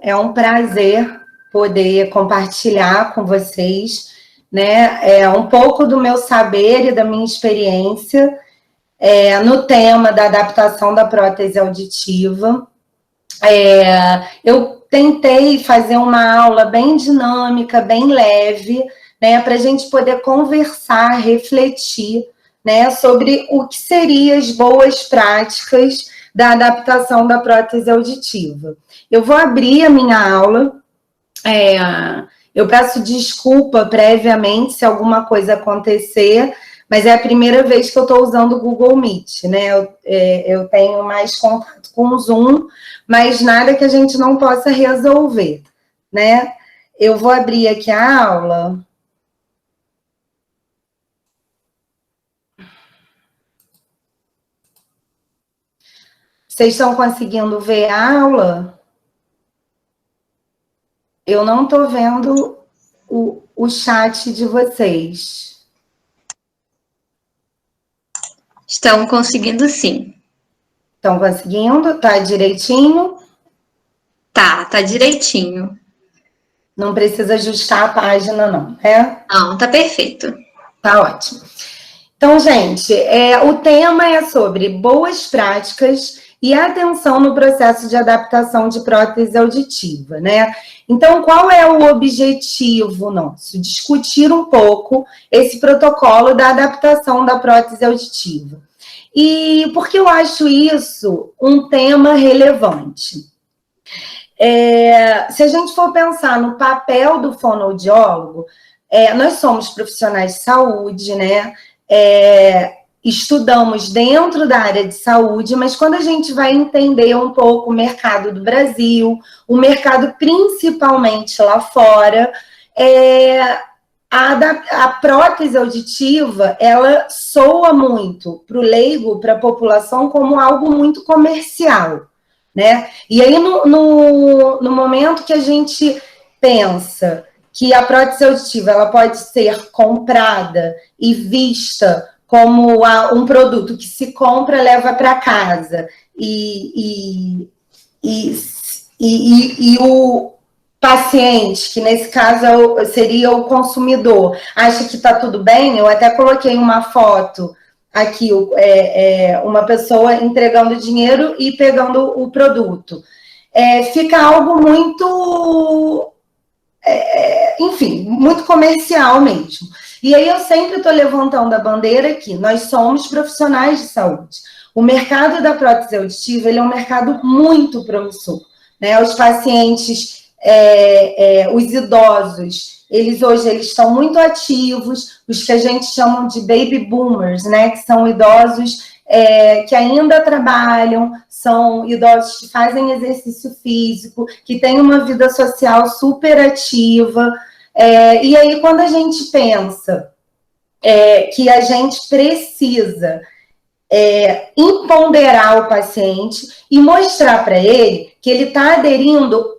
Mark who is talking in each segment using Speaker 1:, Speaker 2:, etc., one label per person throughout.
Speaker 1: é um prazer poder compartilhar com vocês, né, um pouco do meu saber e da minha experiência no tema da adaptação da prótese auditiva. Eu tentei fazer uma aula bem dinâmica, bem leve, né, para a gente poder conversar, refletir, né, sobre o que seriam as boas práticas da adaptação da prótese auditiva. Eu vou abrir a minha aula. Eu peço desculpa previamente se alguma coisa acontecer, mas é a primeira vez que eu estou usando o Google Meet, né? Eu tenho mais contato com o Zoom, mas nada que a gente não possa resolver, né? Eu vou abrir aqui a aula. Vocês estão conseguindo ver a aula? Eu não estou vendo o chat de vocês.
Speaker 2: Estão conseguindo, sim.
Speaker 1: Estão conseguindo? Tá direitinho?
Speaker 2: Tá direitinho.
Speaker 1: Não precisa ajustar a página, não, né?
Speaker 2: Não, tá perfeito.
Speaker 1: Tá ótimo. Então, gente, o tema é sobre boas práticas e atenção no processo de adaptação de prótese auditiva, né? Então, qual é o objetivo nosso? Discutir um pouco esse protocolo da adaptação da prótese auditiva. E por que eu acho isso um tema relevante? Se a gente for pensar no papel do fonoaudiólogo, nós somos profissionais de saúde, né? Estudamos dentro da área de saúde, mas quando a gente vai entender um pouco o mercado do Brasil, o mercado principalmente lá fora, a prótese auditiva, ela soa muito para o leigo, para a população, como algo muito comercial, né? E aí, no momento que a gente pensa que a prótese auditiva ela pode ser comprada e vista como um produto que se compra, leva para casa, e o paciente, que nesse caso seria o consumidor, acha que está tudo bem. Eu até coloquei uma foto aqui, uma pessoa entregando dinheiro e pegando o produto. Fica algo muito, enfim, muito comercial mesmo. E aí eu sempre estou levantando a bandeira aqui, nós somos profissionais de saúde. O mercado da prótese auditiva, ele é um mercado muito promissor, né? Os pacientes, os idosos, hoje eles estão muito ativos, os que a gente chama de baby boomers, né? Que são idosos que ainda trabalham, são idosos que fazem exercício físico, que têm uma vida social super ativa. E aí, quando a gente pensa que a gente precisa empoderar o paciente e mostrar para ele que ele está aderindo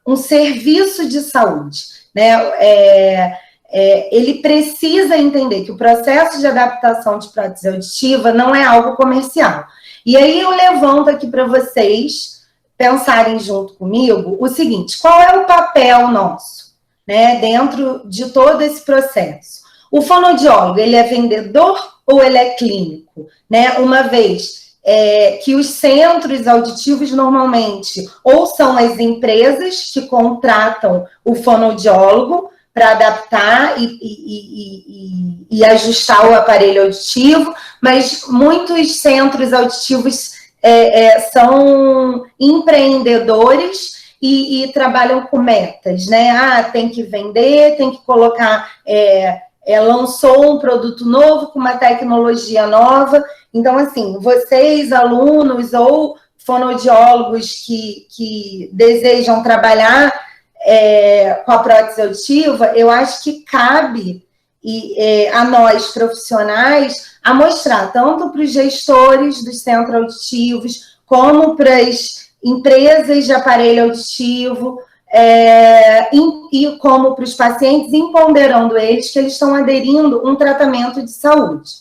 Speaker 1: um serviço de saúde, né? Ele precisa entender que o processo de adaptação de prótese auditiva não é algo comercial. E aí eu levanto aqui para vocês pensarem junto comigo o seguinte: qual é o papel nosso, né, dentro de todo esse processo? O fonoaudiólogo, ele é vendedor ou ele é clínico, né? Uma vez que os centros auditivos normalmente ou são as empresas que contratam o fonoaudiólogo para adaptar e ajustar o aparelho auditivo, mas muitos centros auditivos são empreendedores e trabalham com metas, né? Tem que vender, tem que colocar... lançou um produto novo com uma tecnologia nova. Então, assim, vocês, alunos ou fonoaudiólogos que desejam trabalhar com a prótese auditiva, eu acho que cabe a nós, profissionais, a mostrar tanto para os gestores dos centros auditivos, como para as empresas de aparelho auditivo, e como para os pacientes, empoderando eles que eles estão aderindo a um tratamento de saúde,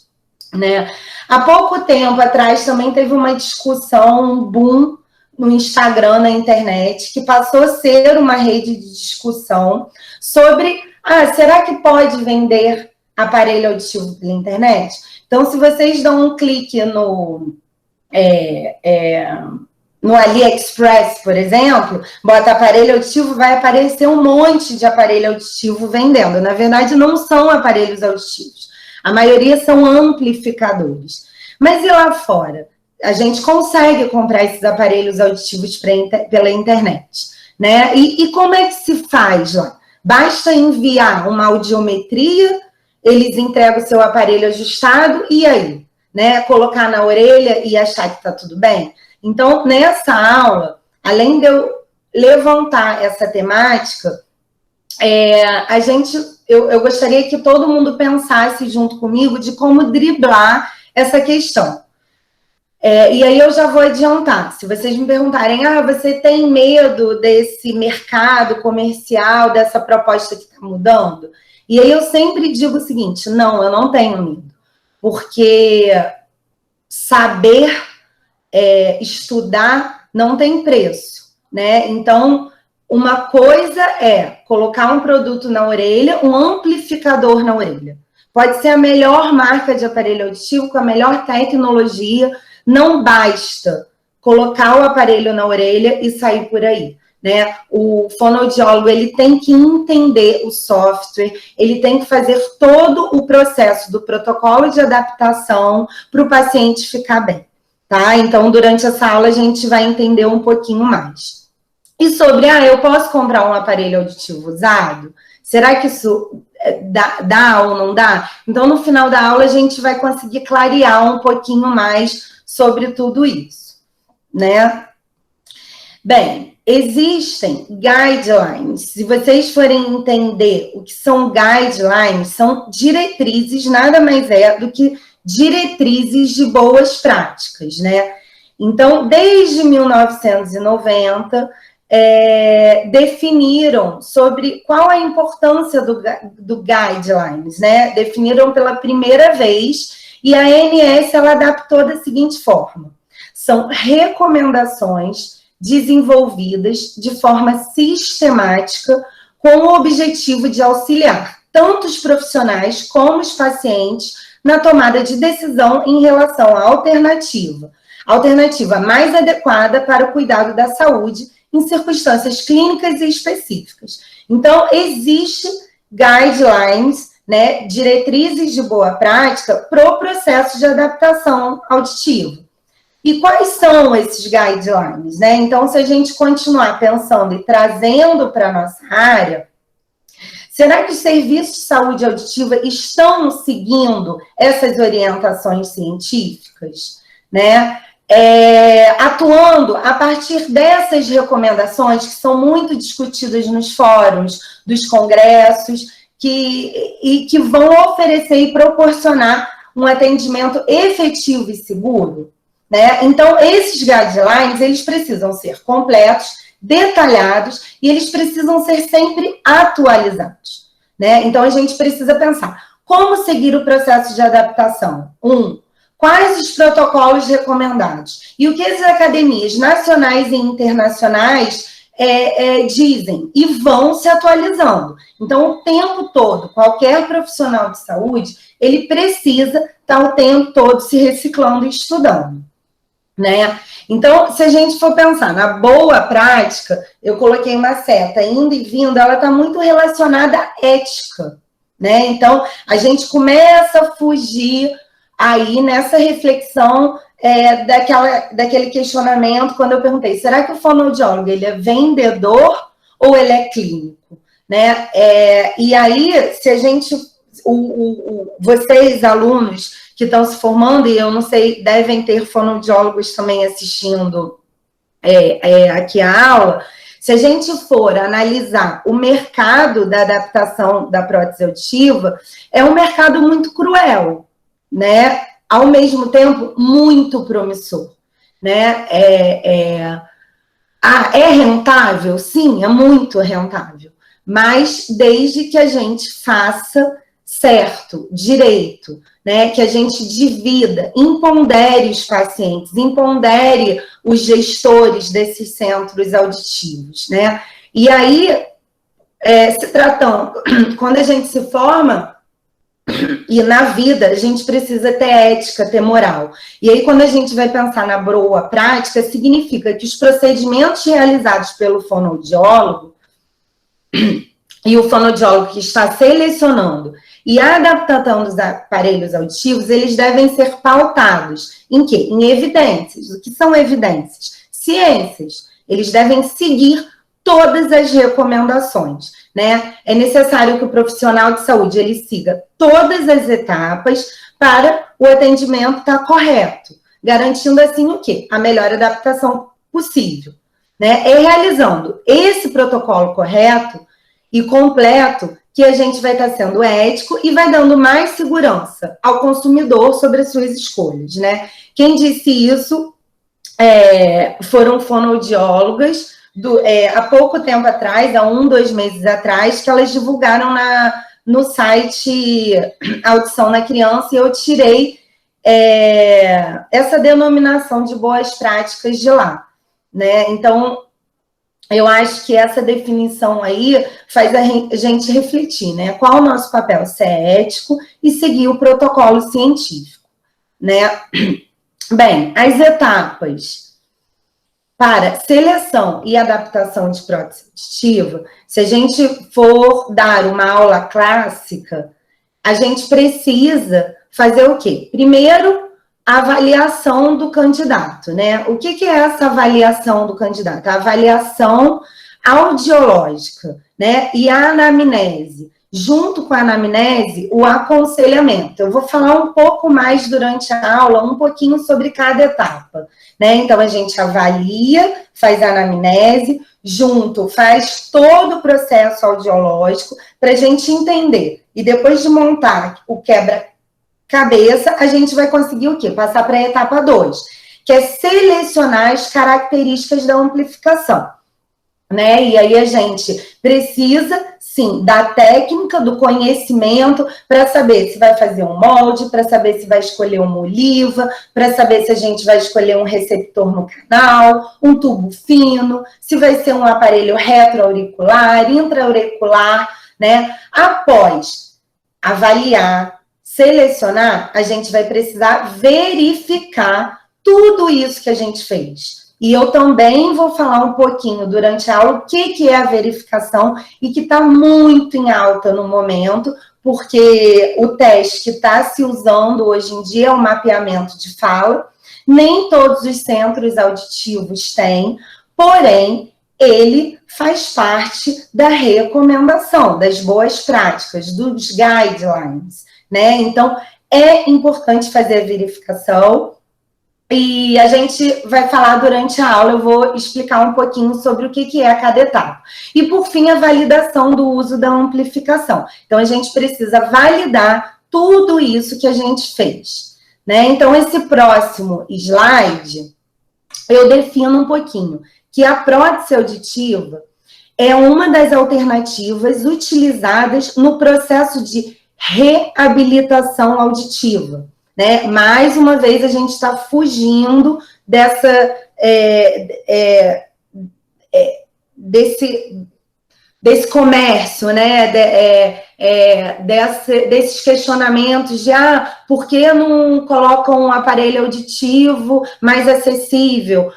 Speaker 1: né? Há pouco tempo atrás também teve uma discussão, um boom no Instagram, na internet, que passou a ser uma rede de discussão sobre, será que pode vender aparelho auditivo pela internet? Então, se vocês dão um clique no AliExpress, por exemplo, bota aparelho auditivo, vai aparecer um monte de aparelho auditivo vendendo. Na verdade, não são aparelhos auditivos. A maioria são amplificadores. Mas e lá fora? A gente consegue comprar esses aparelhos auditivos pela internet, né? E como é que se faz lá? Basta enviar uma audiometria, eles entregam o seu aparelho ajustado, e aí? Né? Colocar na orelha e achar que está tudo bem? Então, nessa aula, além de eu levantar essa temática, eu gostaria que todo mundo pensasse junto comigo de como driblar essa questão. E aí eu já vou adiantar. Se vocês me perguntarem, você tem medo desse mercado comercial, dessa proposta que está mudando? E aí eu sempre digo o seguinte, não, eu não tenho medo. Porque saber estudar não tem preço, né? Então, uma coisa é colocar um produto na orelha, um amplificador na orelha. Pode ser a melhor marca de aparelho auditivo, com a melhor tecnologia, não basta colocar o aparelho na orelha e sair por aí, né? O fonoaudiólogo, ele tem que entender o software, ele tem que fazer todo o processo do protocolo de adaptação para o paciente ficar bem, tá? Então, durante essa aula, a gente vai entender um pouquinho mais. E sobre, eu posso comprar um aparelho auditivo usado? Será que isso dá ou não dá? Então, no final da aula, a gente vai conseguir clarear um pouquinho mais sobre tudo isso, né? Bem, existem guidelines. Se vocês forem entender o que são guidelines, são diretrizes, nada mais é do que diretrizes de boas práticas, né? Então, desde 1990, definiram sobre qual a importância do guidelines, né? Definiram pela primeira vez, e a ANS, ela adaptou da seguinte forma: são recomendações desenvolvidas de forma sistemática com o objetivo de auxiliar tanto os profissionais como os pacientes na tomada de decisão em relação à alternativa mais adequada para o cuidado da saúde em circunstâncias clínicas e específicas. Então, existe guidelines, né, diretrizes de boa prática para o processo de adaptação auditiva. E quais são esses guidelines, né? Então, se a gente continuar pensando e trazendo para a nossa área, será que os serviços de saúde auditiva estão seguindo essas orientações científicas, né? Atuando a partir dessas recomendações que são muito discutidas nos fóruns dos congressos, que vão oferecer e proporcionar um atendimento efetivo e seguro, né? Então, esses guidelines, eles precisam ser completos, detalhados, e eles precisam ser sempre atualizados, né? Então, a gente precisa pensar, como seguir o processo de adaptação? Quais os protocolos recomendados? E o que as academias nacionais e internacionais dizem? E vão se atualizando. Então, o tempo todo, qualquer profissional de saúde, ele precisa estar o tempo todo se reciclando e estudando, né? Então, se a gente for pensar na boa prática, eu coloquei uma seta, indo e vindo, ela está muito relacionada à ética, né? Então, a gente começa a fugir aí nessa reflexão daquele questionamento, quando eu perguntei, será que o fonoaudiólogo, ele é vendedor ou ele é clínico, né? E aí, se a gente, vocês, alunos que estão se formando, e eu não sei, devem ter fonoaudiólogos também assistindo aqui a aula, se a gente for analisar o mercado da adaptação da prótese auditiva, é um mercado muito cruel, né? Ao mesmo tempo, muito promissor, né? É rentável? Sim, é muito rentável, mas desde que a gente faça certo, direito, né, que a gente divida, empodere os pacientes, empodere os gestores desses centros auditivos, né? E aí, se tratando, quando a gente se forma, e na vida, a gente precisa ter ética, ter moral. E aí, quando a gente vai pensar na boa prática, significa que os procedimentos realizados pelo fonoaudiólogo e o fonoaudiólogo que está selecionando e adaptando os aparelhos auditivos, eles devem ser pautados em quê? Em evidências. O que são evidências? Ciências. Eles devem seguir todas as recomendações, né? É necessário que o profissional de saúde ele siga todas as etapas para o atendimento estar correto, garantindo assim o quê? A melhor adaptação possível, né? É realizando esse protocolo correto e completo que a gente vai estar sendo ético e vai dando mais segurança ao consumidor sobre as suas escolhas, né? Quem disse isso foram fonoaudiólogas há pouco tempo atrás, há 2 meses atrás, que elas divulgaram no site Audição na Criança, e eu tirei essa denominação de boas práticas de lá, né? Então, eu acho que essa definição aí faz a gente refletir, né? Qual o nosso papel? Ser ético e seguir o protocolo científico, né? Bem, as etapas para seleção e adaptação de prótese auditiva, se a gente for dar uma aula clássica, a gente precisa fazer o quê? Primeiro, a avaliação do candidato, né? O que é essa avaliação do candidato? A avaliação audiológica, né? E a anamnese. Junto com a anamnese, o aconselhamento. Eu vou falar um pouco mais durante a aula, um pouquinho sobre cada etapa, né? Então, a gente avalia, faz a anamnese, junto, faz todo o processo audiológico para a gente entender. E depois de montar o quebra-cabeça, a gente vai conseguir o quê? Passar para a etapa 2, que é selecionar as características da amplificação, né? E aí a gente precisa, sim, da técnica, do conhecimento, para saber se vai fazer um molde, para saber se vai escolher uma oliva, para saber se a gente vai escolher um receptor no canal, um tubo fino, se vai ser um aparelho retroauricular, intraauricular, né? Após avaliar, selecionar, a gente vai precisar verificar tudo isso que a gente fez. E eu também vou falar um pouquinho durante a aula o que é a verificação e que está muito em alta no momento, porque o teste que está se usando hoje em dia é o mapeamento de fala. Nem todos os centros auditivos têm, porém, ele faz parte da recomendação, das boas práticas, dos guidelines, né? Então, é importante fazer a verificação. E a gente vai falar durante a aula, eu vou explicar um pouquinho sobre o que é cada etapa. E, por fim, a validação do uso da amplificação. Então, a gente precisa validar tudo isso que a gente fez, né? Então, esse próximo slide, eu defino um pouquinho que a prótese auditiva é uma das alternativas utilizadas no processo de reabilitação auditiva, né? Mais uma vez, a gente está fugindo desse comércio, né? Desses questionamentos de por que não colocam um aparelho auditivo mais acessível?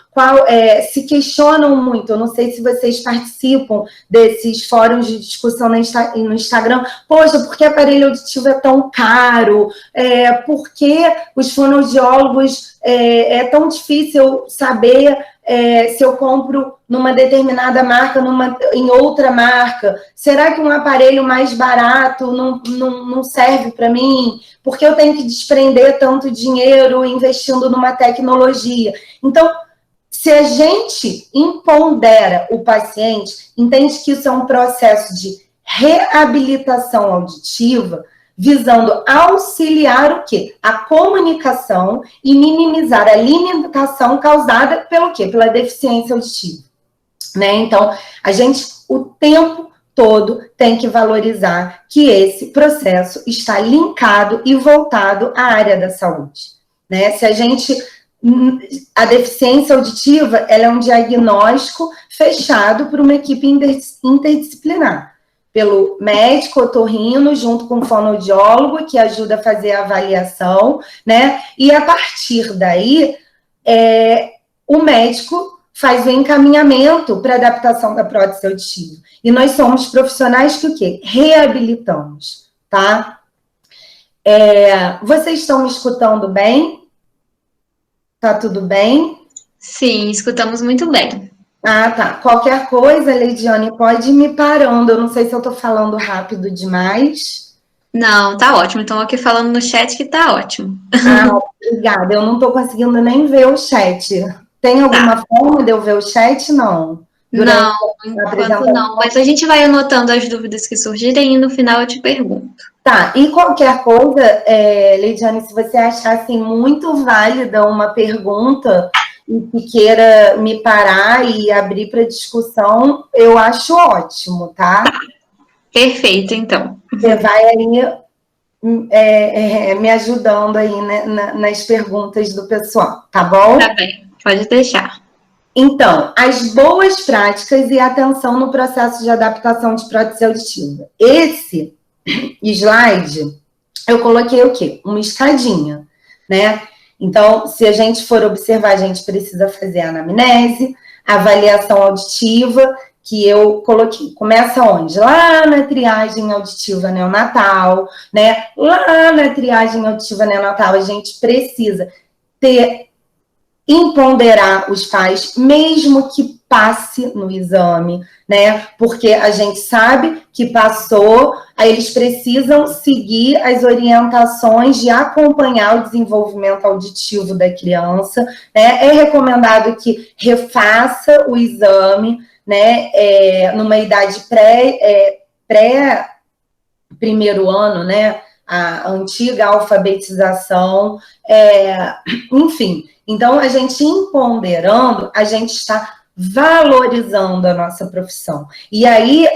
Speaker 1: Se questionam muito, eu não sei se vocês participam desses fóruns de discussão no Instagram. Poxa, por que aparelho auditivo é tão caro? Por que os fonoaudiólogos é tão difícil saber se eu compro numa determinada marca, em outra marca? Será que um aparelho mais barato não serve para mim? Por que eu tenho que desprender tanto dinheiro investindo numa tecnologia? Então, se a gente empodera o paciente, entende que isso é um processo de reabilitação auditiva, visando auxiliar o quê? A comunicação e minimizar a limitação causada pelo quê? Pela deficiência auditiva, né? Então, a gente, o tempo todo tem que valorizar que esse processo está linkado e voltado à área da saúde, né? Se a deficiência auditiva, ela é um diagnóstico fechado por uma equipe interdisciplinar, pelo médico otorrino, junto com o fonoaudiólogo, que ajuda a fazer a avaliação, né? E a partir daí, o médico faz o encaminhamento para adaptação da prótese auditiva. E nós somos profissionais que o quê? Reabilitamos, tá? Vocês estão me escutando bem? Tá tudo bem?
Speaker 2: Sim, escutamos muito bem.
Speaker 1: Ah, tá. Qualquer coisa, Leidiane, pode ir me parando. Eu não sei se eu tô falando rápido demais.
Speaker 2: Não, tá ótimo. Estão aqui falando no chat que tá ótimo.
Speaker 1: Ah, obrigada. Eu não tô conseguindo nem ver o chat. Tem alguma forma de eu ver o chat? Não.
Speaker 2: Não, enquanto não. Mas a gente vai anotando as dúvidas que surgirem e no final eu te pergunto.
Speaker 1: Tá, e qualquer coisa, Leidiane, se você achar assim, muito válida uma pergunta e que queira me parar e abrir para discussão, eu acho ótimo, tá?
Speaker 2: Perfeito, então.
Speaker 1: Você vai aí me ajudando aí, né, nas perguntas do pessoal, tá bom?
Speaker 2: Tá bem, pode deixar.
Speaker 1: Então, as boas práticas e atenção no processo de adaptação de prótese auditiva. Esse slide, eu coloquei o quê? Uma escadinha, né? Então, se a gente for observar, a gente precisa fazer a anamnese, a avaliação auditiva, que eu coloquei. Começa onde? Lá na triagem auditiva neonatal, né? Lá na triagem auditiva neonatal, a gente precisa empoderar os pais, mesmo que passe no exame, né? Porque a gente sabe que passou, aí eles precisam seguir as orientações de acompanhar o desenvolvimento auditivo da criança, né? É recomendado que refaça o exame, né? Numa idade pré primeiro ano, né? A antiga alfabetização, enfim. Então, a gente empoderando, a gente está valorizando a nossa profissão. E aí,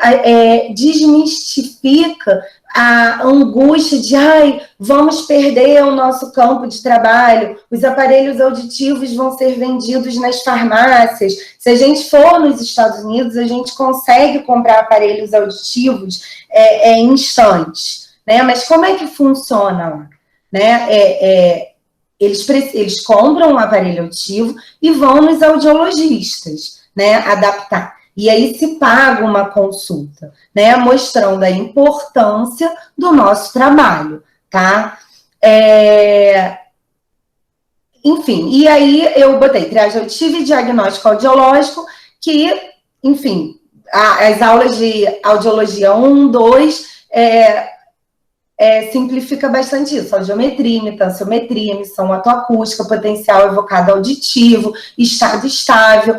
Speaker 1: desmistifica a angústia de, vamos perder o nosso campo de trabalho, os aparelhos auditivos vão ser vendidos nas farmácias. Se a gente for nos Estados Unidos, a gente consegue comprar aparelhos auditivos em instantes, né? Mas como é que funciona lá? Né? Eles compram um aparelho auditivo e vão nos audiologistas, né, adaptar. E aí se paga uma consulta, né, mostrando a importância do nosso trabalho, tá? Enfim, e aí eu botei triagem auditiva e diagnóstico audiológico, que, enfim, as aulas de audiologia 1, 2, simplifica bastante isso, audiometria, imitanciometria, emissão atoacústica, potencial evocado auditivo, estado estável.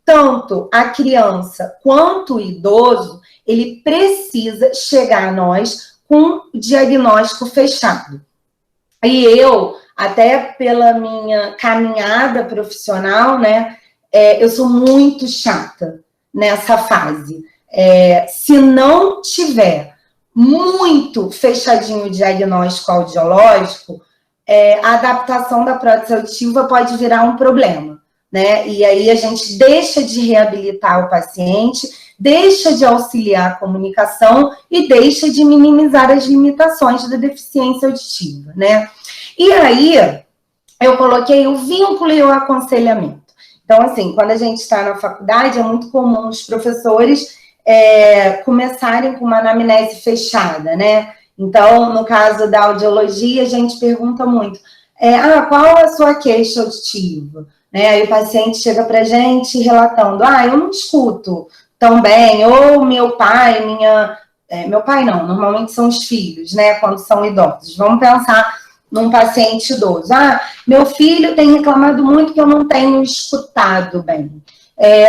Speaker 1: Tanto a criança quanto o idoso, ele precisa chegar a nós com diagnóstico fechado. E eu, até pela minha caminhada profissional, né, eu sou muito chata nessa fase. Se não tiver muito fechadinho o diagnóstico audiológico, a adaptação da prótese auditiva pode virar um problema, né? E aí a gente deixa de reabilitar o paciente, deixa de auxiliar a comunicação e deixa de minimizar as limitações da deficiência auditiva, né? E aí eu coloquei o vínculo e o aconselhamento. Então, assim, quando a gente está na faculdade, é muito comum os professores começarem com uma anamnese fechada, né? Então, no caso da audiologia, a gente pergunta muito, qual a sua queixa auditiva? Né? Aí o paciente chega para a gente relatando, eu não escuto tão bem, ou meu pai, meu pai não, normalmente são os filhos, né, quando são idosos. Vamos pensar num paciente idoso. Meu filho tem reclamado muito que eu não tenho escutado bem.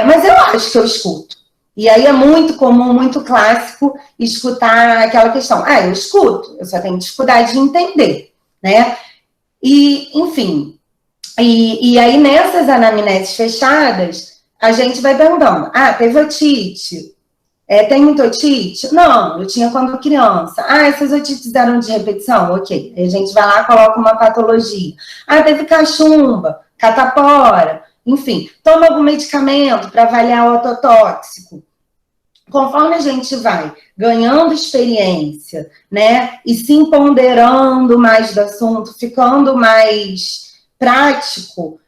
Speaker 1: Mas eu acho que eu escuto. E aí é muito comum, muito clássico, escutar aquela questão. Eu escuto, eu só tenho dificuldade de entender, né? E, enfim, e aí nessas anamneses fechadas, a gente vai perguntando, teve otite? Tem muito otite? Não, eu tinha quando criança. Essas otites eram de repetição? Ok. Aí a gente vai lá e coloca uma patologia. Teve cachumba, catapora, enfim. Toma algum medicamento para avaliar o ototóxico. Conforme a gente vai ganhando experiência, né, e se empoderando mais do assunto, ficando mais prático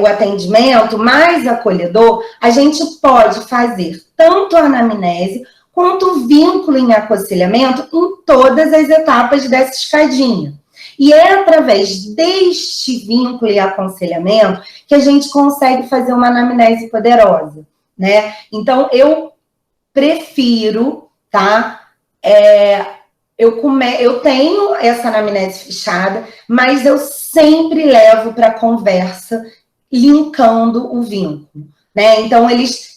Speaker 1: o atendimento, mais acolhedor, a gente pode fazer tanto a anamnese quanto o vínculo em aconselhamento em todas as etapas dessa escadinha. E é através deste vínculo e aconselhamento que a gente consegue fazer uma anamnese poderosa, né? Então, eu prefiro, tá? Eu tenho essa anamnese fechada, mas eu sempre levo para conversa, linkando o vínculo, né? Então,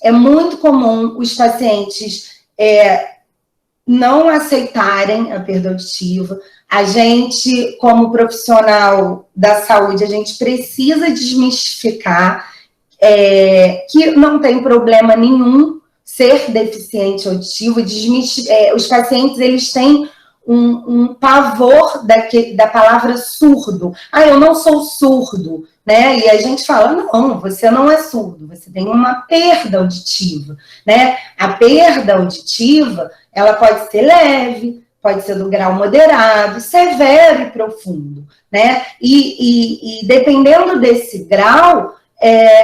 Speaker 1: é muito comum os pacientes não aceitarem a perda auditiva. A gente, como profissional da saúde, a gente precisa desmistificar que não tem problema nenhum ser deficiente auditivo. Os pacientes, eles têm um pavor da palavra surdo. Eu não sou surdo, né? E a gente fala, não, você não é surdo, você tem uma perda auditiva, né? A perda auditiva, ela pode ser leve, pode ser do grau moderado, severo e profundo, né? E dependendo desse grau,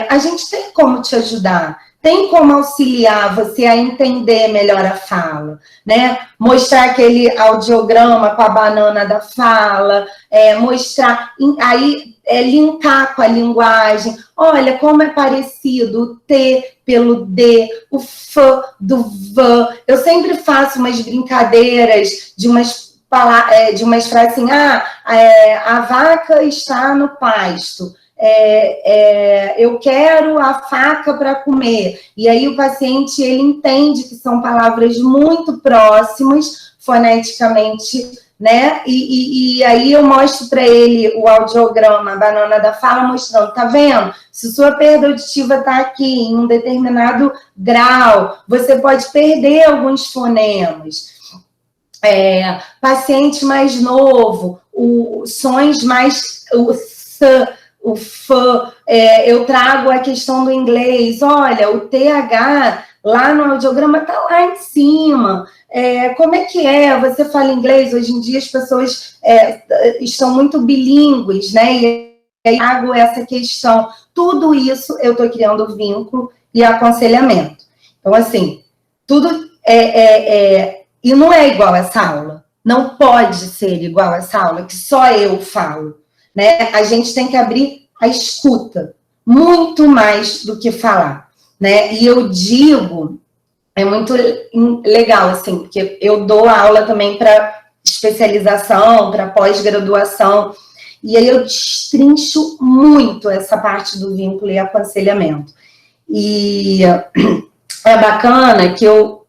Speaker 1: a gente tem como te ajudar, tem como auxiliar você a entender melhor a fala, né? Mostrar aquele audiograma com a banana da fala, mostrar, linkar com a linguagem. Olha como é parecido o T pelo D, o F do V. Eu sempre faço umas brincadeiras de umas frases assim, a vaca está no pasto. Eu quero a faca para comer. E aí o paciente, ele entende que são palavras muito próximas foneticamente, né? E aí eu mostro para ele o audiograma, a banana da fala, mostrando, tá vendo? Se sua perda auditiva está aqui em um determinado grau, você pode perder alguns fonemas. Paciente mais novo, sons mais... o F, eu trago a questão do inglês. Olha, o TH lá no audiograma está lá em cima. Como é que é? Você fala inglês? Hoje em dia as pessoas estão muito bilíngues, né? E aí trago essa questão. Tudo isso eu estou criando vínculo e aconselhamento. Então, assim, tudo e não é igual essa aula. Não pode ser igual essa aula, que só eu falo. Né? A gente tem que abrir a escuta, muito mais do que falar, né? E eu digo, é muito legal, assim, porque eu dou aula também para especialização, para pós-graduação, e aí eu destrincho muito essa parte do vínculo e aconselhamento. E é bacana que eu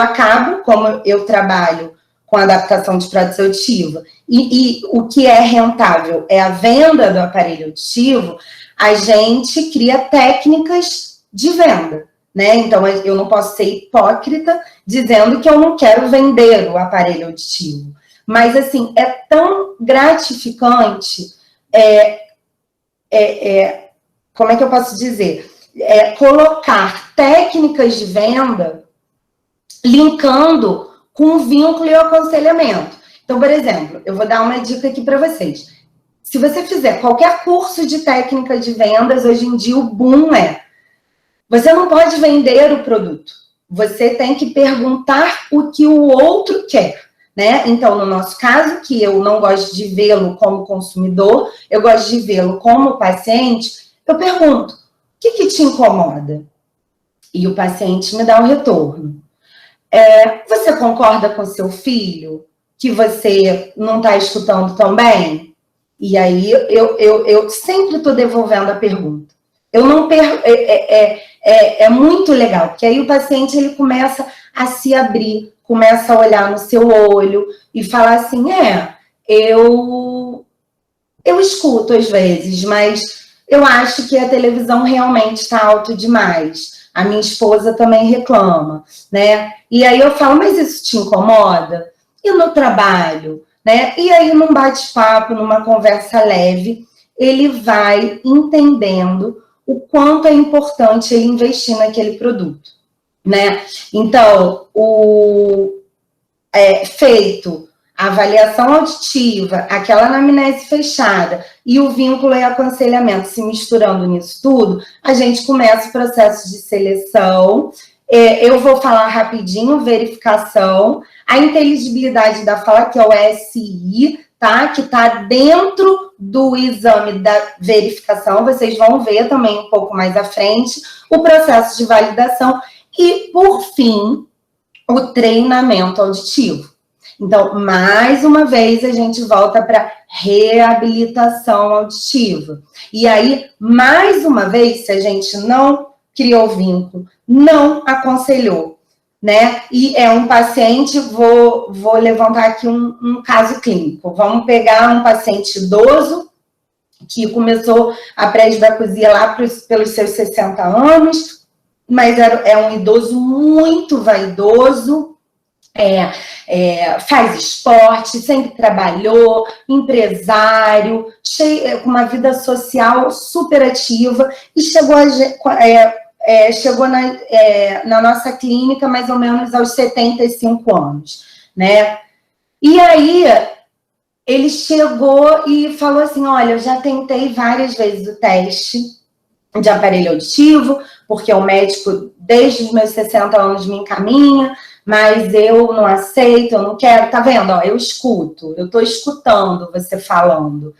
Speaker 1: acabo, como eu trabalho com adaptação de prótese auditiva, e o que é rentável é a venda do aparelho auditivo, a gente cria técnicas de venda, né? Então, eu não posso ser hipócrita dizendo que eu não quero vender o aparelho auditivo. Mas, assim, é tão gratificante, como é que eu posso dizer? Colocar técnicas de venda linkando com o vínculo e o aconselhamento. Então, por exemplo, eu vou dar uma dica aqui para vocês. Se você fizer qualquer curso de técnica de vendas, hoje em dia o boom você não pode vender o produto. Você tem que perguntar o que o outro quer, né? Então, no nosso caso, que eu não gosto de vê-lo como consumidor, eu gosto de vê-lo como paciente, eu pergunto, o que te incomoda? E o paciente me dá um retorno. Você concorda com seu filho que você não está escutando tão bem? E aí eu sempre estou devolvendo a pergunta. Eu não é muito legal, porque aí o paciente ele começa a se abrir, começa a olhar no seu olho e falar assim, eu escuto às vezes, mas eu acho que a televisão realmente está alto demais. A minha esposa também reclama, né? E aí eu falo, mas isso te incomoda? E no trabalho, né? E aí num bate-papo, numa conversa leve, ele vai entendendo o quanto é importante ele investir naquele produto, né? Então, feito a avaliação auditiva, aquela anamnese fechada e o vínculo e aconselhamento se misturando nisso tudo, a gente começa o processo de seleção. Eu vou falar rapidinho, verificação, a inteligibilidade da fala, que é o SI, tá? Que está dentro do exame da verificação, vocês vão ver também um pouco mais à frente, o processo de validação e, por fim, o treinamento auditivo. Então, mais uma vez, a gente volta para reabilitação auditiva. E aí, mais uma vez, se a gente não criou vínculo, não aconselhou, né? E é um paciente, vou levantar aqui um caso clínico. Vamos pegar um paciente idoso que começou a presbiacusia lá pelos seus 60 anos, mas é um idoso muito vaidoso, faz esporte, sempre trabalhou, empresário, com uma vida social super ativa, e chegou na nossa clínica mais ou menos aos 75 anos, né? E aí ele chegou e falou assim, olha, eu já tentei várias vezes o teste de aparelho auditivo, porque o médico, desde os meus 60 anos, me encaminha, mas eu não aceito, eu não quero, tá vendo? Ó, eu escuto, eu tô escutando você falando.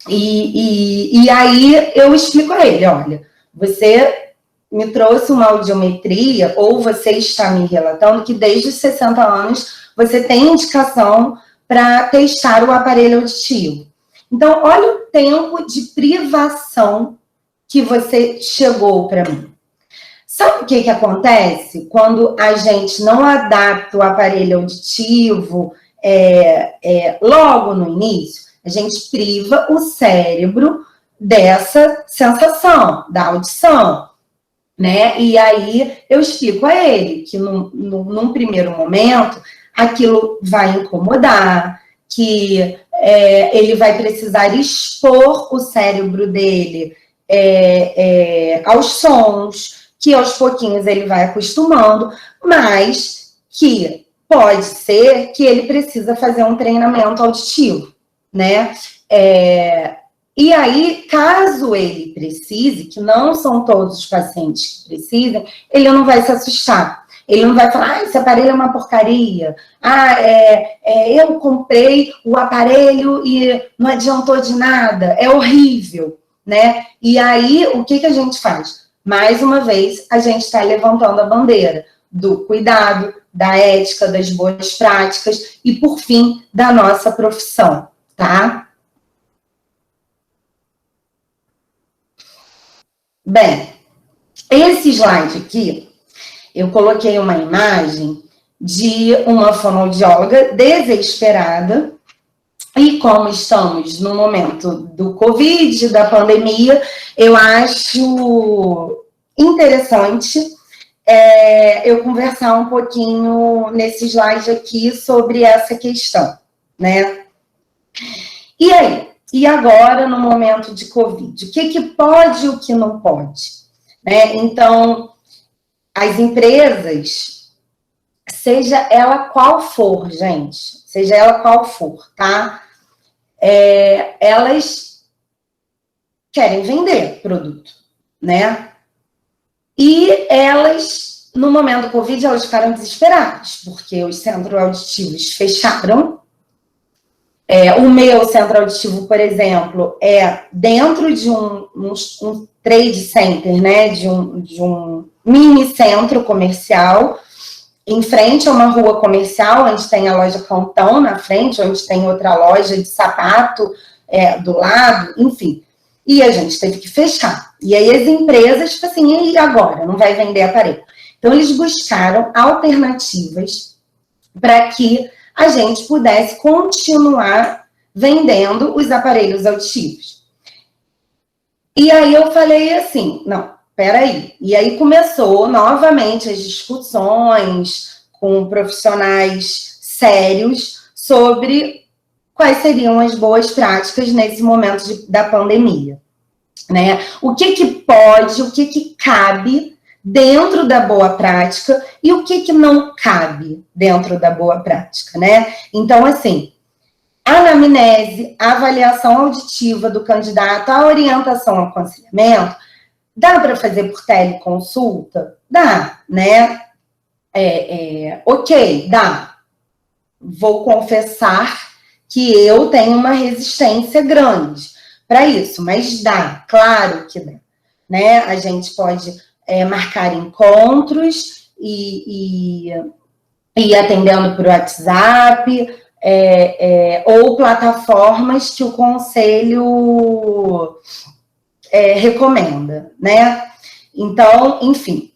Speaker 1: E aí eu explico a ele, olha, você me trouxe uma audiometria, ou você está me relatando que desde os 60 anos você tem indicação para testar o aparelho auditivo. Então, olha o tempo de privação que você chegou para mim. Sabe o que acontece quando a gente não adapta o aparelho auditivo logo no início? A gente priva o cérebro dessa sensação, da audição, né? E aí eu explico a ele que num primeiro momento aquilo vai incomodar, que ele vai precisar expor o cérebro dele aos sons, que aos pouquinhos ele vai acostumando, mas que pode ser que ele precisa fazer um treinamento auditivo, né? E aí, caso ele precise, que não são todos os pacientes que precisam, ele não vai se assustar. Ele não vai falar, esse aparelho é uma porcaria. Eu comprei o aparelho e não adiantou de nada, é horrível, né? E aí, o que a gente faz? Mais uma vez, a gente está levantando a bandeira do cuidado, da ética, das boas práticas e, por fim, da nossa profissão, tá? Bem, esse slide aqui, eu coloquei uma imagem de uma fonoaudióloga desesperada, e como estamos no momento do Covid, da pandemia, eu acho interessante eu conversar um pouquinho nesse slide aqui sobre essa questão, né? E aí? E agora, no momento de Covid? O que pode e o que não pode? Né? Então, as empresas, seja ela qual for, gente, seja ela qual for, tá? Elas querem vender produto, né? E elas, no momento do Covid, elas ficaram desesperadas, porque os centros auditivos fecharam. O meu centro auditivo, por exemplo, é dentro de um trade center, né? De um mini centro comercial, em frente a uma rua comercial, onde tem a loja Cantão na frente, onde tem outra loja de sapato do lado, enfim. E a gente teve que fechar. E aí as empresas, tipo assim, e agora? Não vai vender aparelho? Então, eles buscaram alternativas para que a gente pudesse continuar vendendo os aparelhos auditivos. E aí eu falei assim, não, peraí. E aí começou novamente as discussões com profissionais sérios sobre quais seriam as boas práticas nesse momento da pandemia, né? O que pode, o que cabe dentro da boa prática e o que não cabe dentro da boa prática, né? Então, assim, a anamnese, a avaliação auditiva do candidato, a orientação ao aconselhamento, dá para fazer por teleconsulta? Dá, né? Ok, dá. Vou confessar que eu tenho uma resistência grande para isso, mas dá, claro que dá, né? A gente pode marcar encontros e ir atendendo por WhatsApp, ou plataformas que o conselho recomenda, né? Então, enfim.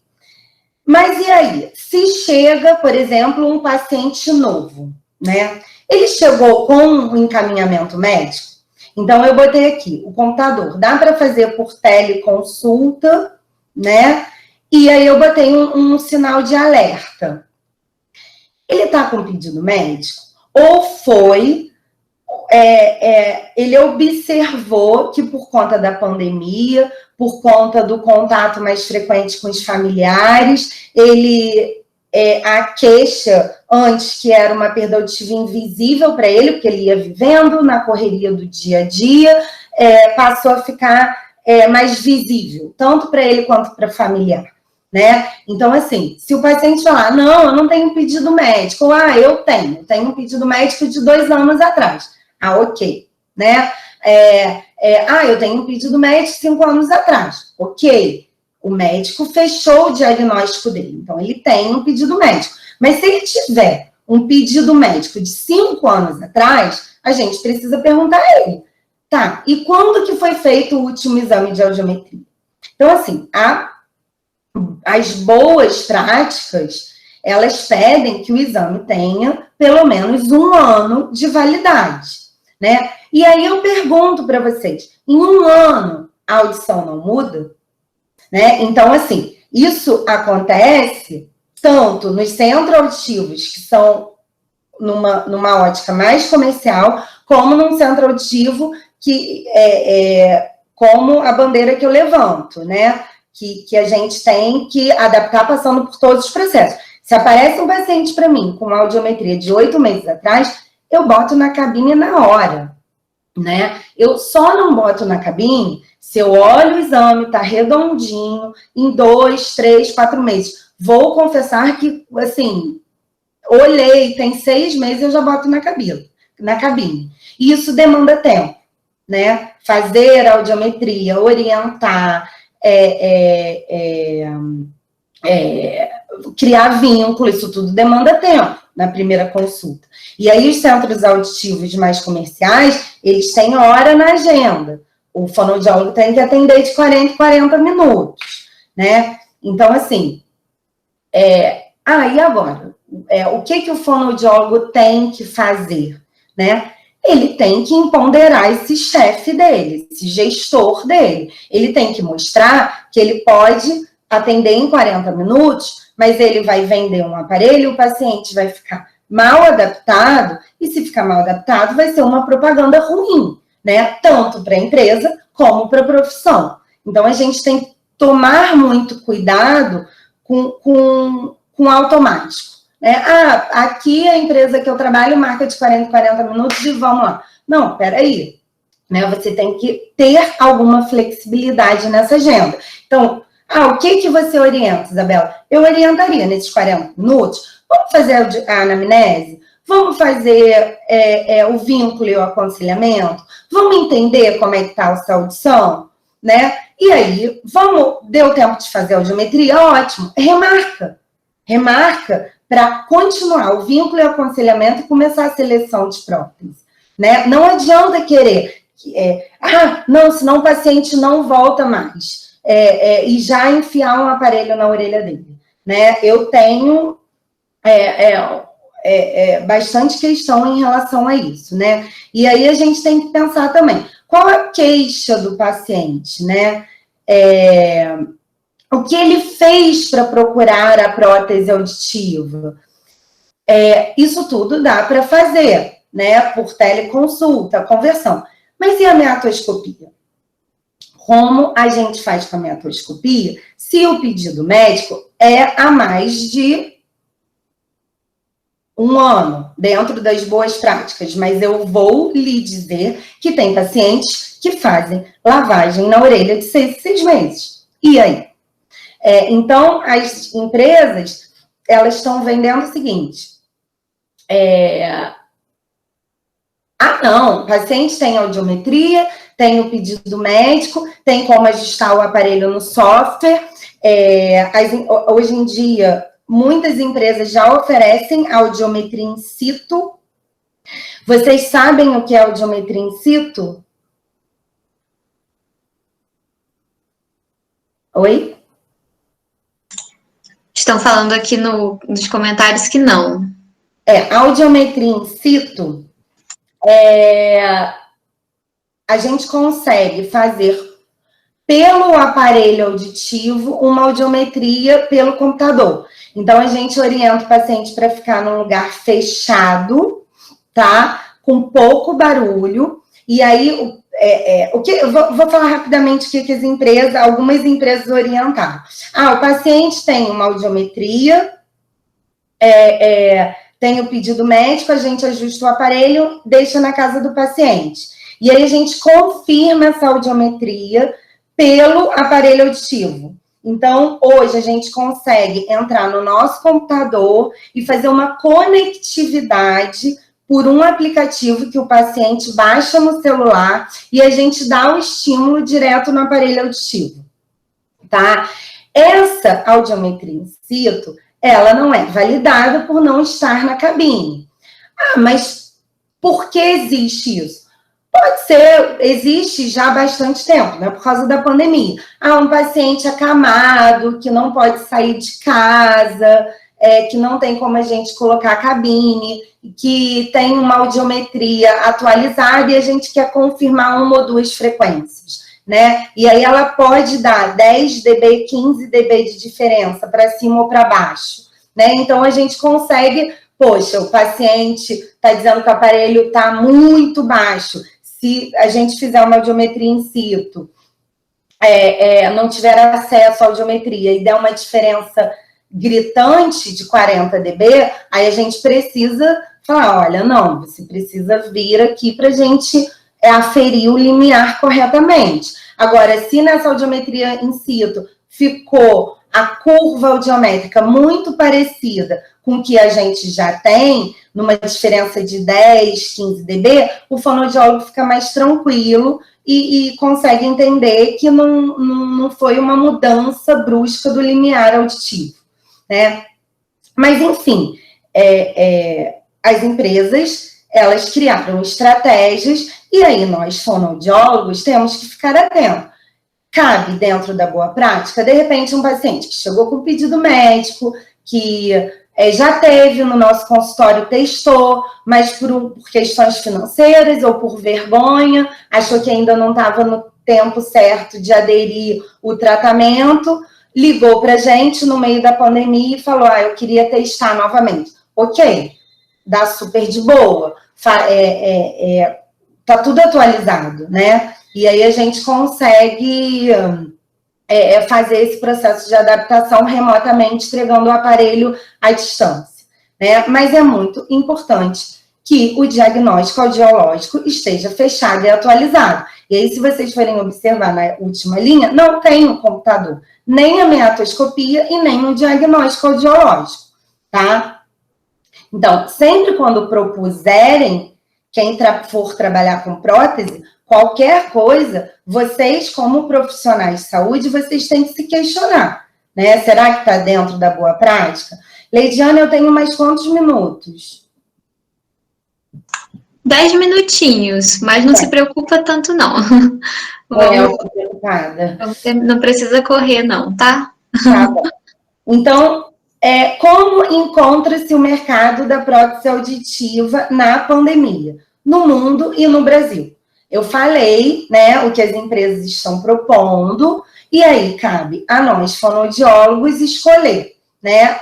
Speaker 1: Mas e aí? Se chega, por exemplo, um paciente novo, né? Ele chegou com um encaminhamento médico, então eu botei aqui o computador, dá para fazer por teleconsulta, né? E aí eu botei um sinal de alerta. Ele está com pedido médico? Ou foi, ele observou que por conta da pandemia, por conta do contato mais frequente com os familiares, a queixa antes, que era uma perda auditiva invisível para ele, porque ele ia vivendo na correria do dia a dia, passou a ficar mais visível, tanto para ele quanto para o familiar, né? Então, assim, se o paciente falar, não, eu não tenho pedido médico, ou, eu tenho um pedido médico de 2 anos atrás. Ok, né? Eu tenho um pedido médico 5 anos atrás. Ok, o médico fechou o diagnóstico dele, então ele tem um pedido médico. Mas se ele tiver um pedido médico de 5 anos atrás, a gente precisa perguntar a ele, tá, e quando que foi feito o último exame de audiometria? Então, assim, as boas práticas, elas pedem que o exame tenha pelo menos 1 ano de validade, né? E aí eu pergunto para vocês, em 1 ano a audição não muda? Né? Então, assim, isso acontece tanto nos centros auditivos, que são numa ótica mais comercial, como num centro auditivo que como a bandeira que eu levanto, né? Que a gente tem que adaptar passando por todos os processos. Se aparece um paciente para mim com uma audiometria de 8 meses atrás, eu boto na cabine na hora, né? Eu só não boto na cabine se eu olho o exame, tá redondinho, em 2, 3, 4 meses. Vou confessar que, assim, olhei, tem 6 meses, eu já boto na cabine. E isso demanda tempo, né? Fazer audiometria, orientar, criar vínculo, isso tudo demanda tempo na primeira consulta. E aí os centros auditivos mais comerciais, eles têm hora na agenda. O fonoaudiólogo tem que atender de 40 em 40 minutos, né? Então, assim, e agora? O que o fonoaudiólogo tem que fazer, né? Ele tem que empoderar esse chefe dele, esse gestor dele. Ele tem que mostrar que ele pode atender em 40 minutos, mas ele vai vender um aparelho, o paciente vai ficar mal adaptado, e se ficar mal adaptado, vai ser uma propaganda ruim, né? Tanto para a empresa como para a profissão. Então, a gente tem que tomar muito cuidado com automático. Né? Aqui a empresa que eu trabalho marca de 40 em 40 minutos e vamos lá. Não, peraí. Né? Você tem que ter alguma flexibilidade nessa agenda. Então, o que você orienta, Isabela? Eu orientaria nesses 40 minutos. Vamos fazer a anamnese? Vamos fazer o vínculo e o aconselhamento? Vamos entender como é que está a sua audição? Né? E aí, deu tempo de fazer a audiometria? Ótimo. Remarca para continuar o vínculo e o aconselhamento e começar a seleção de próteses. Né? Não adianta querer, não, senão o paciente não volta mais. E já enfiar um aparelho na orelha dele. Né? Eu tenho bastante questão em relação a isso, né? E aí a gente tem que pensar também, qual a queixa do paciente, né? o que ele fez para procurar a prótese auditiva. Isso tudo dá para fazer, né, por teleconsulta, conversão. Mas e a meatoscopia? Como a gente faz com a meatoscopia se o pedido médico é há mais de 1 ano, dentro das boas práticas? Mas eu vou lhe dizer que tem pacientes que fazem lavagem na orelha de 6 em 6 meses. E aí? Então, as empresas, elas estão vendendo o seguinte: não, o paciente tem audiometria, tem o pedido médico, tem como ajustar o aparelho no software. Hoje em dia, muitas empresas já oferecem audiometria in situ. Vocês sabem o que é audiometria in situ? Oi?
Speaker 2: Estão falando aqui nos comentários que não.
Speaker 1: Audiometria in situ, a gente consegue fazer pelo aparelho auditivo uma audiometria pelo computador. Então, a gente orienta o paciente para ficar num lugar fechado, tá? Com pouco barulho. E aí, vou falar rapidamente o que algumas empresas orientaram. O paciente tem uma audiometria, tem o pedido médico, a gente ajusta o aparelho, deixa na casa do paciente. E aí a gente confirma essa audiometria pelo aparelho auditivo. Então, hoje a gente consegue entrar no nosso computador e fazer uma conectividade por um aplicativo que o paciente baixa no celular e a gente dá o estímulo direto no aparelho auditivo, tá? Essa audiometria in situ, ela não é validada por não estar na cabine. Mas por que existe isso? Pode ser, existe já há bastante tempo, né? Por causa da pandemia. Um paciente acamado, que não pode sair de casa, que não tem como a gente colocar a cabine, que tem uma audiometria atualizada e a gente quer confirmar 1 ou 2 frequências, né? E aí ela pode dar 10 dB, 15 dB de diferença para cima ou para baixo, né? Então a gente consegue, poxa, o paciente está dizendo que o aparelho está muito baixo. Se a gente fizer uma audiometria in situ, não tiver acesso à audiometria e der uma diferença gritante de 40 dB, aí a gente precisa falar, olha, não, você precisa vir aqui para a gente aferir o limiar corretamente. Agora, se nessa audiometria in situ ficou a curva audiométrica muito parecida com o que a gente já tem, numa diferença de 10, 15 dB, o fonoaudiólogo fica mais tranquilo e consegue entender que não foi uma mudança brusca do limiar auditivo, né? Mas, enfim, as empresas, elas criaram estratégias e aí nós, fonoaudiólogos, temos que ficar atentos. Cabe dentro da boa prática, de repente, um paciente que chegou com pedido médico, que já teve no nosso consultório, testou, mas por questões financeiras ou por vergonha, achou que ainda não estava no tempo certo de aderir o tratamento, ligou para a gente no meio da pandemia e falou, eu queria testar novamente. Ok, dá super de boa, tá tudo atualizado, né? E aí a gente consegue fazer esse processo de adaptação remotamente, entregando o aparelho à distância, né? Mas é muito importante que o diagnóstico audiológico esteja fechado e atualizado. E aí, se vocês forem observar na última linha, não tem no computador nem a meatoscopia e nem o diagnóstico audiológico, tá? Então, sempre quando propuserem, quem for trabalhar com prótese, qualquer coisa, vocês, como profissionais de saúde, vocês têm que se questionar, né? Será que está dentro da boa prática? Leidiane, eu tenho mais quantos minutos?
Speaker 2: 10 minutinhos, mas não se preocupa tanto, não.
Speaker 1: Eu tô preocupada.
Speaker 2: Não precisa correr, não, tá?
Speaker 1: Tá bom. Então, como encontra-se o mercado da prótese auditiva na pandemia? No mundo e no Brasil. Eu falei, né, o que as empresas estão propondo E aí cabe a nós, fonoaudiólogos, escolher, né,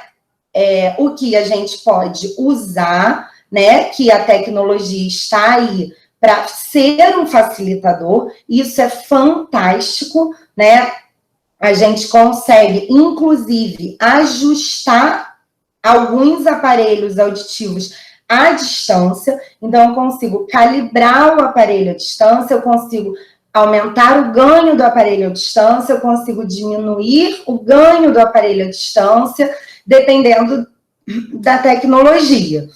Speaker 1: o que a gente pode usar, né, que a tecnologia está aí para ser um facilitador, isso é fantástico, né? A gente consegue, inclusive, ajustar alguns aparelhos auditivos à distância, então eu consigo calibrar o aparelho à distância, eu consigo aumentar o ganho do aparelho à distância, eu consigo diminuir o ganho do aparelho à distância, dependendo da tecnologia.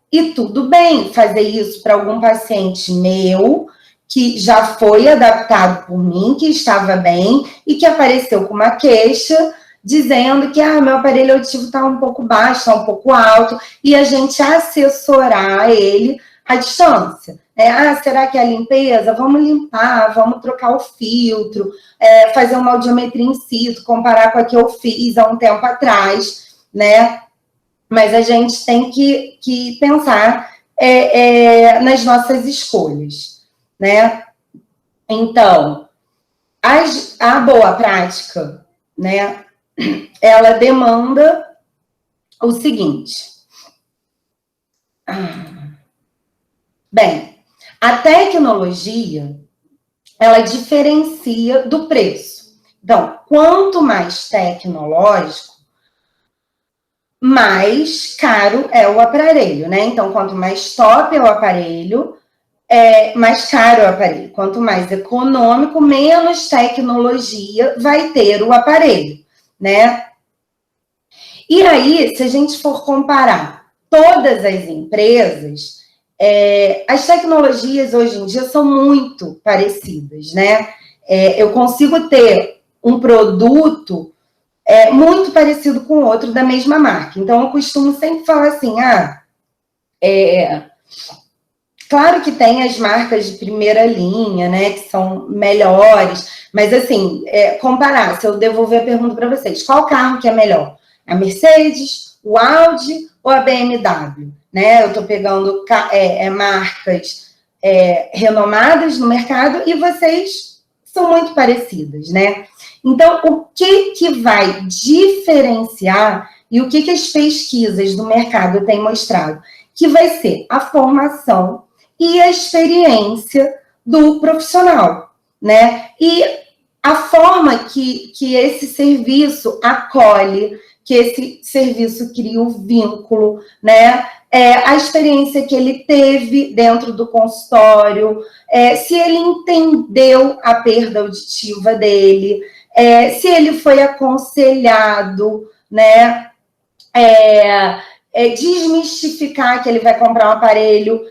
Speaker 1: E tudo bem fazer isso para algum paciente meu, que já foi adaptado por mim, que estava bem, e que apareceu com uma queixa, dizendo que meu aparelho auditivo está um pouco baixo, está um pouco alto, e a gente assessorar ele à distância. Será que é a limpeza? Vamos limpar, vamos trocar o filtro, fazer uma audiometria in situ, comparar com a que eu fiz há um tempo atrás, né? Mas a gente tem que pensar nas nossas escolhas, né? Então, a boa prática, né, ela demanda o seguinte. Bem, a tecnologia, ela diferencia do preço. Então, quanto mais tecnológico, mais caro é o aparelho, né? Então, quanto mais top é o aparelho, mais caro é o aparelho. Quanto mais econômico, menos tecnologia vai ter o aparelho, né? E aí, se a gente for comparar todas as empresas, as tecnologias hoje em dia são muito parecidas, né? Eu consigo ter um produto muito parecido com o outro da mesma marca. Então, eu costumo sempre falar assim, claro que tem as marcas de primeira linha, né, que são melhores, mas assim, comparar, se eu devolver a pergunta para vocês, qual carro que é melhor? A Mercedes, o Audi ou a BMW? Né? Eu estou pegando marcas renomadas no mercado e vocês são muito parecidas, né? Então, o que vai diferenciar e o que as pesquisas do mercado têm mostrado? Que vai ser a formação e a experiência do profissional, né? E a forma que esse serviço acolhe, que esse serviço cria um vínculo, né? A experiência que ele teve dentro do consultório, se ele entendeu a perda auditiva dele, se ele foi aconselhado, né? Desmistificar que ele vai comprar um aparelho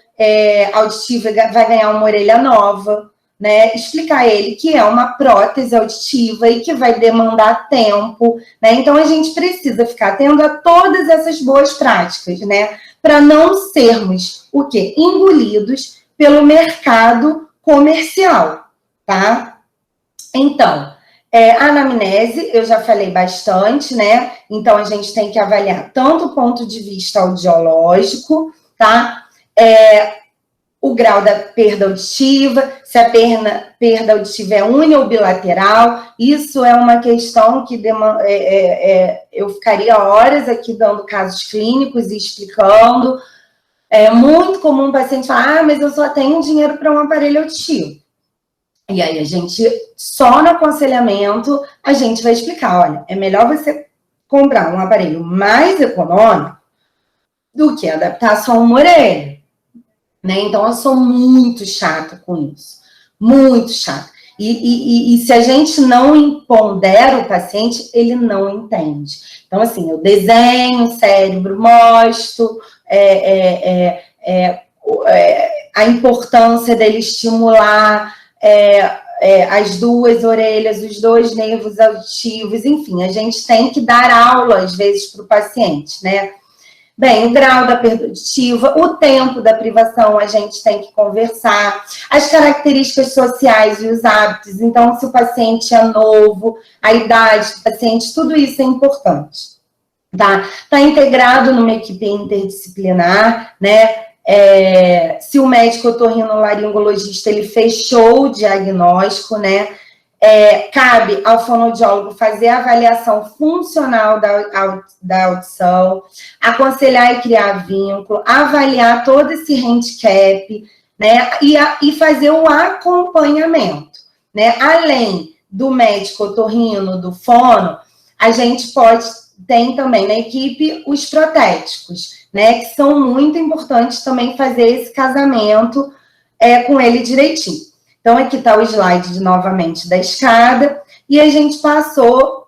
Speaker 1: auditivo e vai ganhar uma orelha nova, né? Explicar a ele que é uma prótese auditiva e que vai demandar tempo, né? Então, a gente precisa ficar atento a todas essas boas práticas, né? Para não sermos, o quê? Engolidos pelo mercado comercial, tá? Então, a anamnese, eu já falei bastante, né? Então, a gente tem que avaliar tanto o ponto de vista audiológico, tá? O grau da perda auditiva, se a perda auditiva é uni ou bilateral, isso é uma questão que eu ficaria horas aqui dando casos clínicos e explicando. É muito comum o paciente falar, mas eu só tenho dinheiro para um aparelho auditivo. E aí, a gente, só no aconselhamento, a gente vai explicar, olha, é melhor você comprar um aparelho mais econômico do que adaptar só uma orelha. Né? Então, eu sou muito chata com isso. Muito chata. E se a gente não empodera o paciente, ele não entende. Então, assim, eu desenho o cérebro, mostro a importância dele estimular as duas orelhas, os dois nervos auditivos, enfim, a gente tem que dar aula, às vezes, para o paciente, né? Bem, o grau da perda auditiva, o tempo da privação, a gente tem que conversar, as características sociais e os hábitos, então, se o paciente é novo, a idade do paciente, tudo isso é importante, tá? Tá integrado numa equipe interdisciplinar, né? Se o médico otorrinolaringologista, ele fechou o diagnóstico, né? cabe ao fonoaudiólogo fazer a avaliação funcional da audição, aconselhar e criar vínculo, avaliar todo esse handicap, né, e fazer o acompanhamento, né? Além do médico otorrino, do fono, a gente tem também na equipe os protéticos, né, que são muito importantes também fazer esse casamento com ele direitinho. Então, aqui está o slide novamente da escada, e a gente passou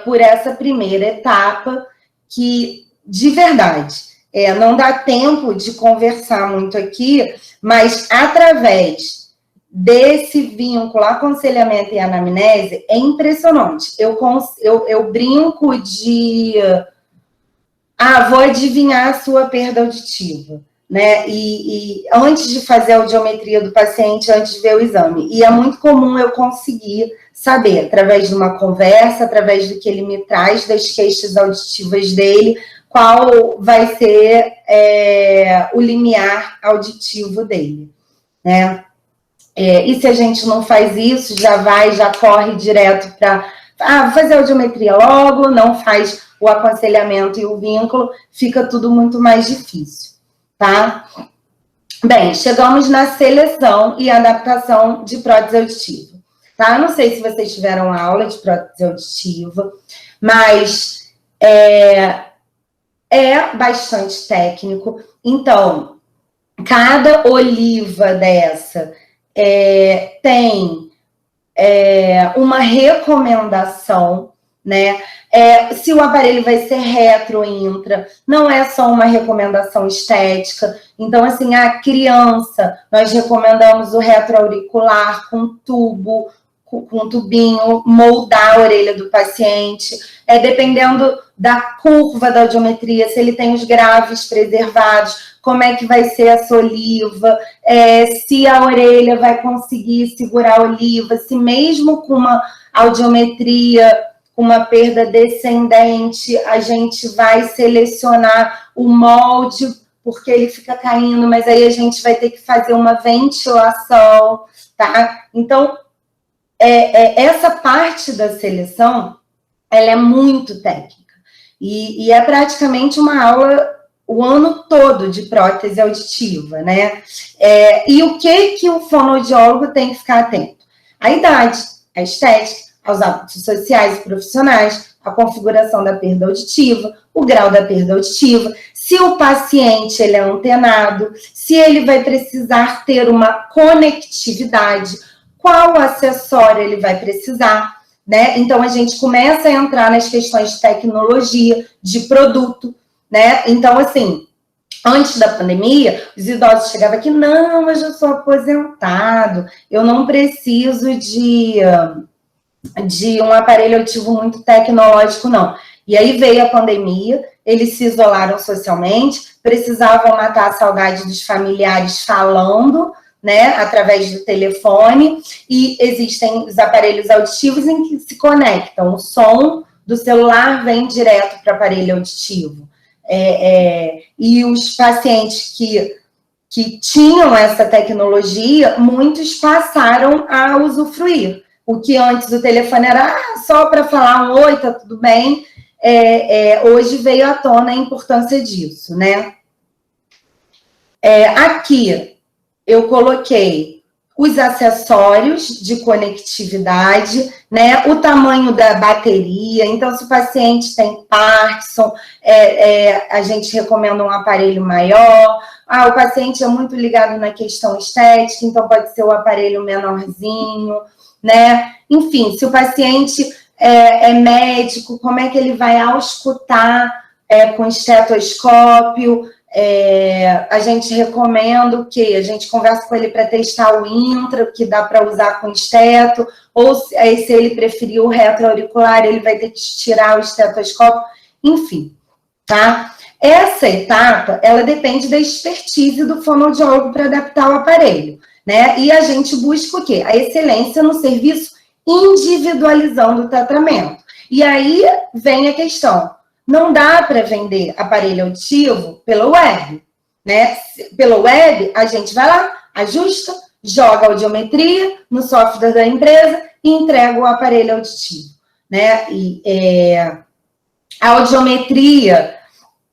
Speaker 1: por essa primeira etapa que, de verdade, não dá tempo de conversar muito aqui, mas através desse vínculo, aconselhamento e anamnese, é impressionante. Eu brinco de... vou adivinhar a sua perda auditiva, né? E antes de fazer a audiometria do paciente, antes de ver o exame. E é muito comum eu conseguir saber, através de uma conversa, através do que ele me traz, das queixas auditivas dele, qual vai ser o limiar auditivo dele, né? E se a gente não faz isso, já corre direto para... vou fazer a audiometria logo, não faz o aconselhamento e o vínculo, fica tudo muito mais difícil, tá? Bem, chegamos na seleção e adaptação de prótese auditiva, tá? Eu não sei se vocês tiveram aula de prótese auditiva, mas é bastante técnico. Então, cada oliva dessa tem uma recomendação, né? Se o aparelho vai ser retro ou intra, não é só uma recomendação estética. Então, assim, a criança, nós recomendamos o retroauricular com tubo, com tubinho, moldar a orelha do paciente, dependendo da curva da audiometria, se ele tem os graves preservados, como é que vai ser essa oliva, se a orelha vai conseguir segurar a oliva, se mesmo com uma audiometria, uma perda descendente, a gente vai selecionar o molde, porque ele fica caindo, mas aí a gente vai ter que fazer uma ventilação, tá? Então, essa parte da seleção, ela é muito técnica. E é praticamente uma aula o ano todo de prótese auditiva, né? E o que o fonoaudiólogo tem que ficar atento? A idade, a estética, aos hábitos sociais e profissionais, a configuração da perda auditiva, o grau da perda auditiva, se o paciente ele é antenado, se ele vai precisar ter uma conectividade, qual acessório ele vai precisar, né? Então, a gente começa a entrar nas questões de tecnologia, de produto, né? Então, assim, antes da pandemia, os idosos chegavam aqui, não, mas eu sou aposentado, eu não preciso de um aparelho auditivo muito tecnológico, não. E aí veio a pandemia, eles se isolaram socialmente, precisavam matar a saudade dos familiares falando, né, através do telefone, e existem os aparelhos auditivos em que se conectam. O som do celular vem direto para o aparelho auditivo. E os pacientes que tinham essa tecnologia, muitos passaram a usufruir. O que antes o telefone era só para falar um oi, tá tudo bem, hoje veio à tona a importância disso, né? Aqui eu coloquei os acessórios de conectividade, né? O tamanho da bateria. Então, se o paciente tem Parkinson, a gente recomenda um aparelho maior. O paciente é muito ligado na questão estética, então pode ser o aparelho menorzinho, né? Enfim, se o paciente é médico, como é que ele vai auscultar com estetoscópio? A gente recomenda o quê? A gente conversa com ele para testar o intra, que dá para usar com esteto, ou se ele preferir o retroauricular, ele vai ter que tirar o estetoscópio, enfim, tá? Essa etapa, ela depende da expertise do fonoaudiólogo para adaptar o aparelho, né? E a gente busca o quê? A excelência no serviço, individualizando o tratamento. E aí vem a questão, não dá para vender aparelho auditivo pela web, né? Pela web, a gente vai lá, ajusta, joga a audiometria no software da empresa e entrega o aparelho auditivo, né? A audiometria,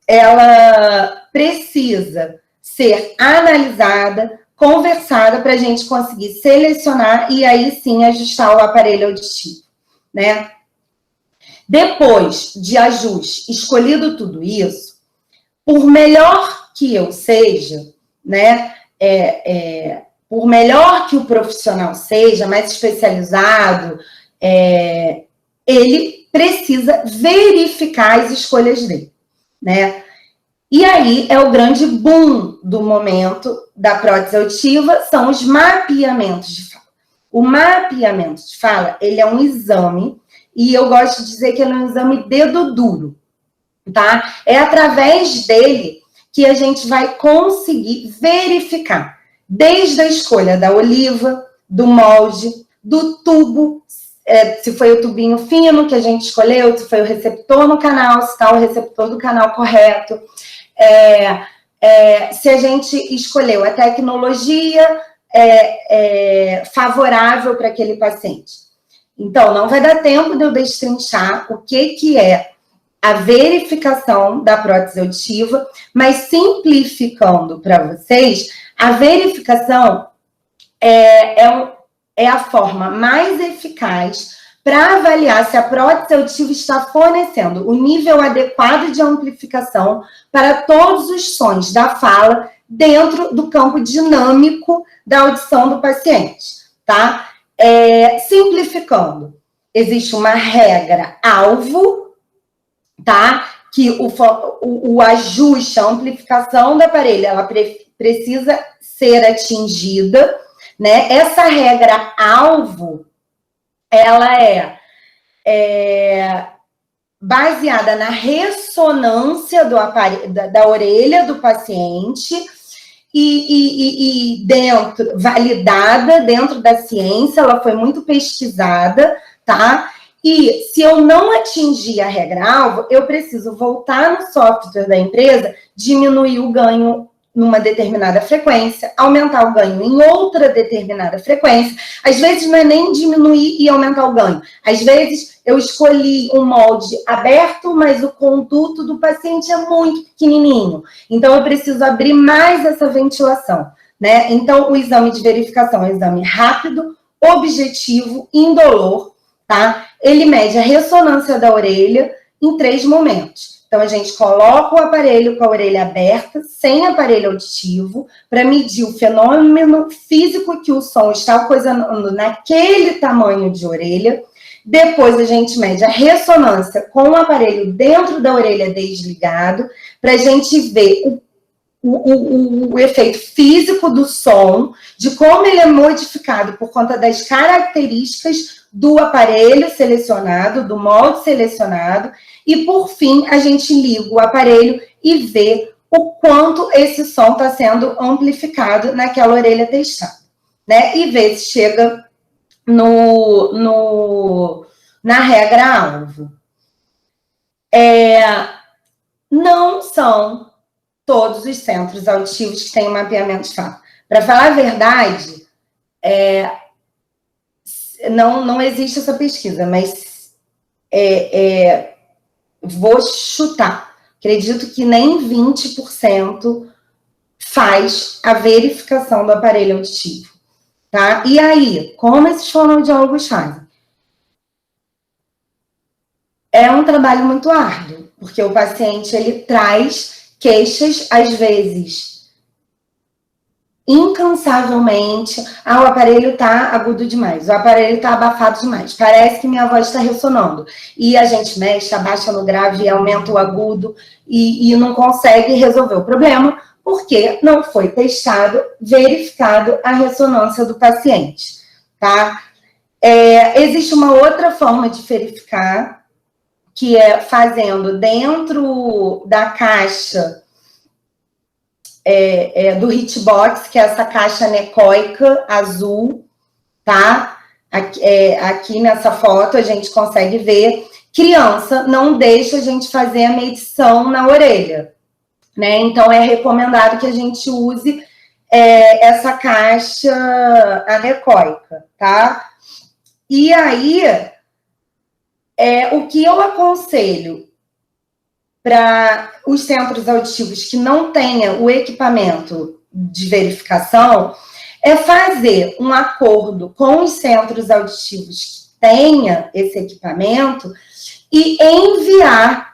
Speaker 1: ela precisa ser analisada, conversada, para a gente conseguir selecionar e aí sim ajustar o aparelho auditivo, né? Depois de ajuste, escolhido tudo isso, por melhor que eu seja, né? Por melhor que o profissional seja, mais especializado, ele precisa verificar as escolhas dele, né? E aí é o grande boom do momento da prótese auditiva, são os mapeamentos de fala. O mapeamento de fala, ele é um exame, e eu gosto de dizer que ele é um exame dedo duro, tá? É através dele que a gente vai conseguir verificar, desde a escolha da oliva, do molde, do tubo, se foi o tubinho fino que a gente escolheu, se foi o receptor no canal, se está o receptor do canal correto, se a gente escolheu a tecnologia favorável para aquele paciente. Então, não vai dar tempo de eu destrinchar o que é a verificação da prótese auditiva, mas simplificando para vocês, a verificação é a forma mais eficaz para avaliar se a prótese auditiva está fornecendo o nível adequado de amplificação para todos os sons da fala dentro do campo dinâmico da audição do paciente, tá? Simplificando, existe uma regra-alvo, tá? Que o ajuste, a amplificação do aparelho, ela precisa ser atingida, né? Essa regra-alvo, ela é baseada na ressonância do aparelho, da orelha do paciente e validada dentro da ciência, ela foi muito pesquisada, tá? E se eu não atingir a regra-alvo, eu preciso voltar no software da empresa, diminuir o ganho numa determinada frequência, aumentar o ganho em outra determinada frequência. Às vezes não é nem diminuir e aumentar o ganho. Às vezes eu escolhi um molde aberto, mas o conduto do paciente é muito pequenininho. Então eu preciso abrir mais essa ventilação, né? Então o exame de verificação é um exame rápido, objetivo, indolor, tá? Ele mede a ressonância da orelha em 3 momentos. Então, a gente coloca o aparelho com a orelha aberta, sem aparelho auditivo, para medir o fenômeno físico que o som está ocasionando naquele tamanho de orelha. Depois, a gente mede a ressonância com o aparelho dentro da orelha desligado, para a gente ver o efeito físico do som, de como ele é modificado por conta das características do aparelho selecionado, do molde selecionado, e por fim a gente liga o aparelho e vê o quanto esse som está sendo amplificado naquela orelha testada, né? E vê se chega na regra-alvo. Não são todos os centros auditivos que têm mapeamento de fala. Para falar a verdade, não existe essa pesquisa, mas vou chutar. Acredito que nem 20% faz a verificação do aparelho auditivo, tá? E aí, como esses fonoaudiólogos fazem? É um trabalho muito árduo, porque o paciente, ele traz queixas, às vezes, incansavelmente, o aparelho tá agudo demais, o aparelho tá abafado demais, parece que minha voz está ressonando, e a gente mexe, abaixa no grave, aumenta o agudo, e não consegue resolver o problema, porque não foi testado, verificado a ressonância do paciente, tá? Existe uma outra forma de verificar, que é fazendo dentro da caixa do Hitbox, que é essa caixa anecoica azul, tá? Aqui nessa foto a gente consegue ver. Criança não deixa a gente fazer a medição na orelha, né? Então é recomendado que a gente use essa caixa anecoica, tá? E aí, o que eu aconselho para os centros auditivos que não tenham o equipamento de verificação é fazer um acordo com os centros auditivos que tenha esse equipamento e enviar,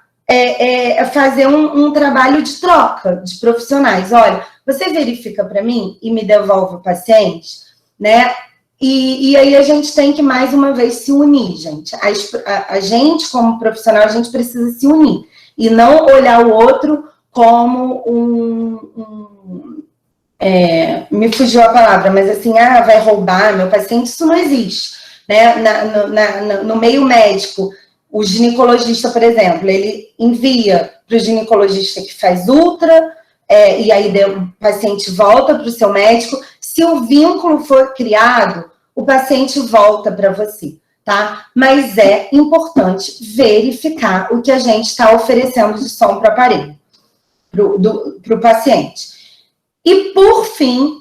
Speaker 1: fazer um trabalho de troca de profissionais. Olha, você verifica para mim e me devolve o paciente, né? E aí a gente tem que, mais uma vez, se unir, gente. A gente, como profissional, a gente precisa se unir. E não olhar o outro como me fugiu a palavra, mas assim, vai roubar meu paciente, isso não existe. Né? No meio médico, o ginecologista, por exemplo, ele envia para o ginecologista que faz ultra, e aí o paciente volta para o seu médico. Se o vínculo for criado, o paciente volta para você, tá? Mas é importante verificar o que a gente está oferecendo de som para o aparelho, para o paciente. E, por fim,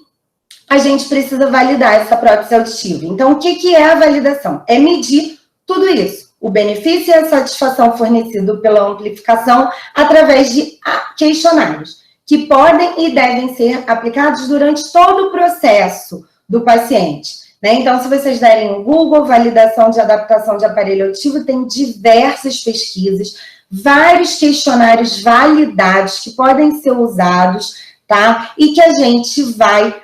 Speaker 1: a gente precisa validar essa prótese auditiva. Então, o que é a validação? É medir tudo isso. O benefício e a satisfação fornecido pela amplificação através de questionários, que podem e devem ser aplicados durante todo o processo do paciente. Né? Então, se vocês derem no Google, validação de adaptação de aparelho auditivo, tem diversas pesquisas, vários questionários validados que podem ser usados, tá? E que a gente vai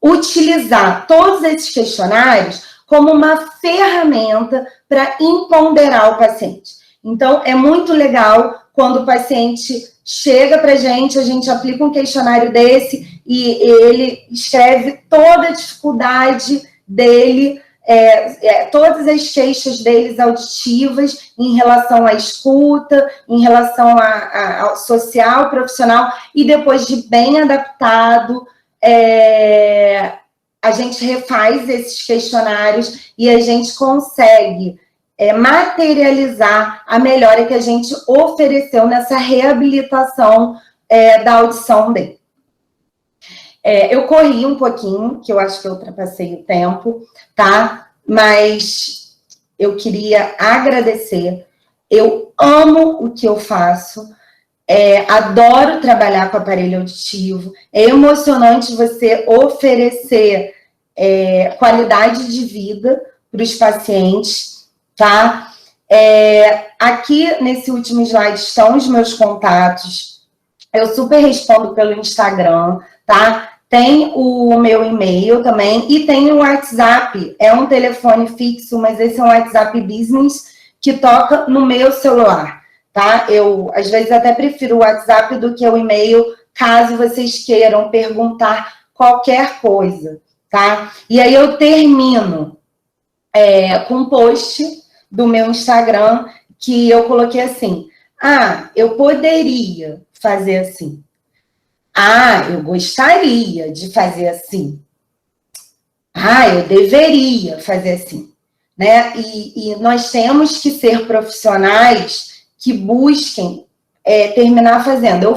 Speaker 1: utilizar todos esses questionários como uma ferramenta para empoderar o paciente. Então, é muito legal quando o paciente chega para a gente aplica um questionário desse e ele escreve toda a dificuldade dele, todas as queixas deles auditivas em relação à escuta, em relação ao social, profissional, e depois de bem adaptado, a gente refaz esses questionários e a gente consegue materializar a melhora que a gente ofereceu nessa reabilitação da audição dele. Eu corri um pouquinho, que eu acho que eu ultrapassei o tempo, tá? Mas eu queria agradecer. Eu amo o que eu faço. Adoro trabalhar com aparelho auditivo. É emocionante você oferecer qualidade de vida para os pacientes, tá? Aqui nesse último slide estão os meus contatos. Eu super respondo pelo Instagram, tá? Tem o meu e-mail também e tem o WhatsApp. É um telefone fixo, mas esse é um WhatsApp Business que toca no meu celular, tá? Eu, às vezes, até prefiro o WhatsApp do que o e-mail, caso vocês queiram perguntar qualquer coisa, tá? E aí eu termino com um post do meu Instagram que eu coloquei assim: eu poderia fazer assim. Eu gostaria de fazer assim. Eu deveria fazer assim. Né? E nós temos que ser profissionais que busquem terminar fazendo. Eu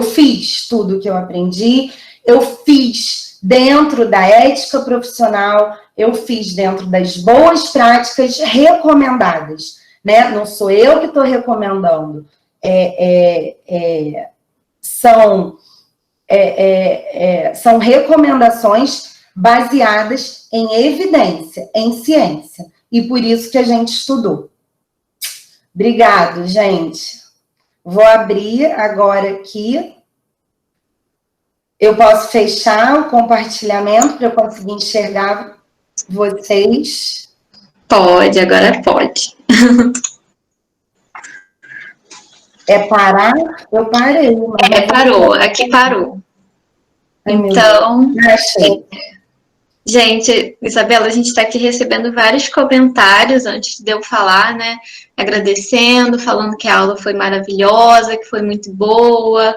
Speaker 1: fiz tudo que eu aprendi, eu fiz dentro da ética profissional, eu fiz dentro das boas práticas recomendadas. Né? Não sou eu que estou recomendando. São recomendações baseadas em evidência, em ciência. E por isso que a gente estudou. Obrigado, gente. Vou abrir agora aqui. Eu posso fechar o compartilhamento para eu conseguir enxergar vocês?
Speaker 2: Pode, agora pode.
Speaker 1: Parar? Eu parei.
Speaker 2: Parou, aqui parou. Então,
Speaker 1: achei.
Speaker 2: Gente, Isabela, a gente está aqui recebendo vários comentários antes de eu falar, né? Agradecendo, falando que a aula foi maravilhosa, que foi muito boa,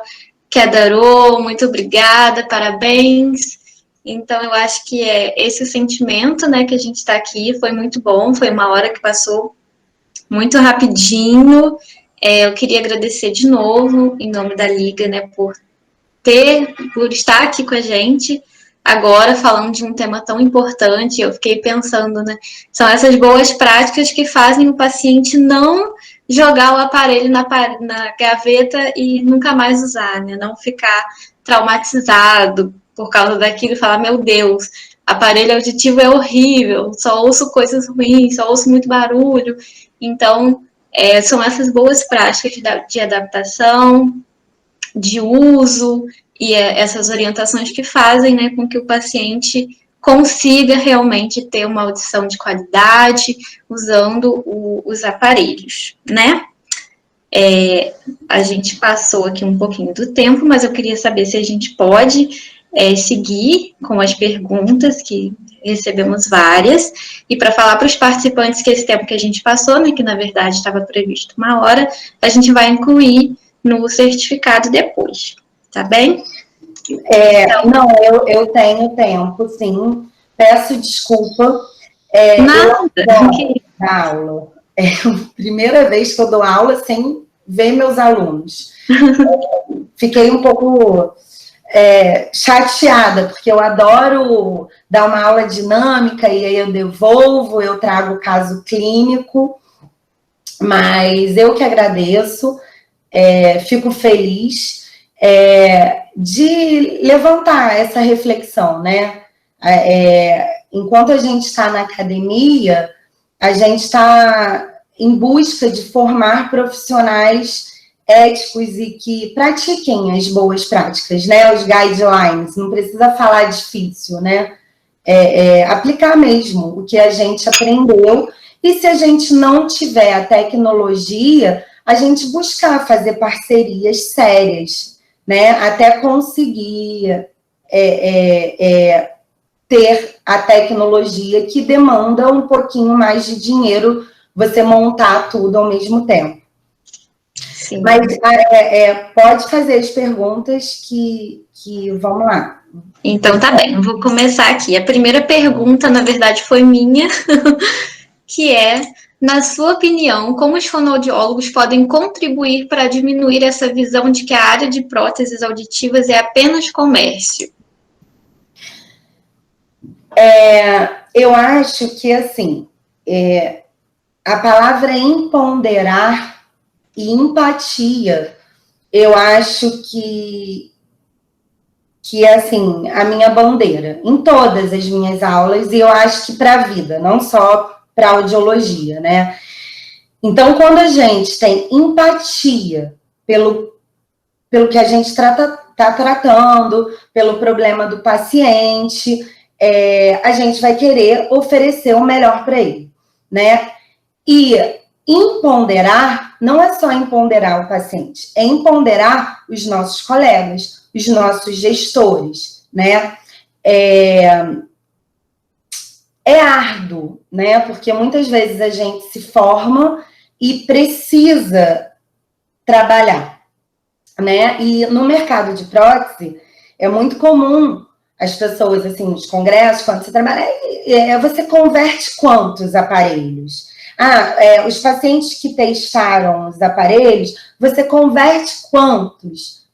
Speaker 2: que adorou, muito obrigada, parabéns. Então, eu acho que esse o sentimento, né, que a gente está aqui. Foi muito bom, foi uma hora que passou muito rapidinho. Eu queria agradecer de novo, em nome da Liga, né, por por estar aqui com a gente agora falando de um tema tão importante. Eu fiquei pensando, né? São essas boas práticas que fazem o paciente não jogar o aparelho na gaveta e nunca mais usar, né? Não ficar traumatizado por causa daquilo e falar, meu Deus, aparelho auditivo é horrível, só ouço coisas ruins, só ouço muito barulho. Então, são essas boas práticas de adaptação, de uso e essas orientações que fazem, né, com que o paciente consiga realmente ter uma audição de qualidade usando os aparelhos, né? A gente passou aqui um pouquinho do tempo, mas eu queria saber se a gente pode seguir com as perguntas, que recebemos várias, e para falar para os participantes que esse tempo que a gente passou, né, que na verdade estava previsto 1 hora, a gente vai incluir no certificado depois, tá bem?
Speaker 1: Não, eu tenho tempo, sim. Peço desculpa.
Speaker 2: Nada.
Speaker 1: Eu dar aula. É a primeira vez que eu dou aula sem ver meus alunos. Fiquei um pouco chateada, porque eu adoro dar uma aula dinâmica e aí eu devolvo, eu trago o caso clínico, mas eu que agradeço, fico feliz de levantar essa reflexão, né? Enquanto a gente está na academia, a gente está em busca de formar profissionais éticos e que pratiquem as boas práticas, né? Os guidelines, não precisa falar difícil, né? Aplicar mesmo o que a gente aprendeu, e se a gente não tiver a tecnologia, a gente buscar fazer parcerias sérias, né? Até conseguir ter a tecnologia, que demanda um pouquinho mais de dinheiro você montar tudo ao mesmo tempo. Sim. Mas pode fazer as perguntas que vamos lá.
Speaker 2: Então tá bem, eu vou começar aqui. A primeira pergunta, na verdade, foi minha, que na sua opinião, como os fonoaudiólogos podem contribuir para diminuir essa visão de que a área de próteses auditivas é apenas comércio?
Speaker 1: Eu acho que, assim, a palavra empoderar e empatia, eu acho que é, assim, a minha bandeira em todas as minhas aulas, e eu acho que para a vida, não só para audiologia, né? Então, quando a gente tem empatia pelo que a gente está tratando, pelo problema do paciente, a gente vai querer oferecer o melhor para ele, né? E empoderar não é só empoderar o paciente, é empoderar os nossos colegas, os nossos gestores, né? É árduo, né? Porque muitas vezes a gente se forma e precisa trabalhar, né? E no mercado de prótese é muito comum as pessoas, assim, nos congressos, quando você trabalha, você converte quantos aparelhos? Os pacientes que testaram os aparelhos, você converte quantos?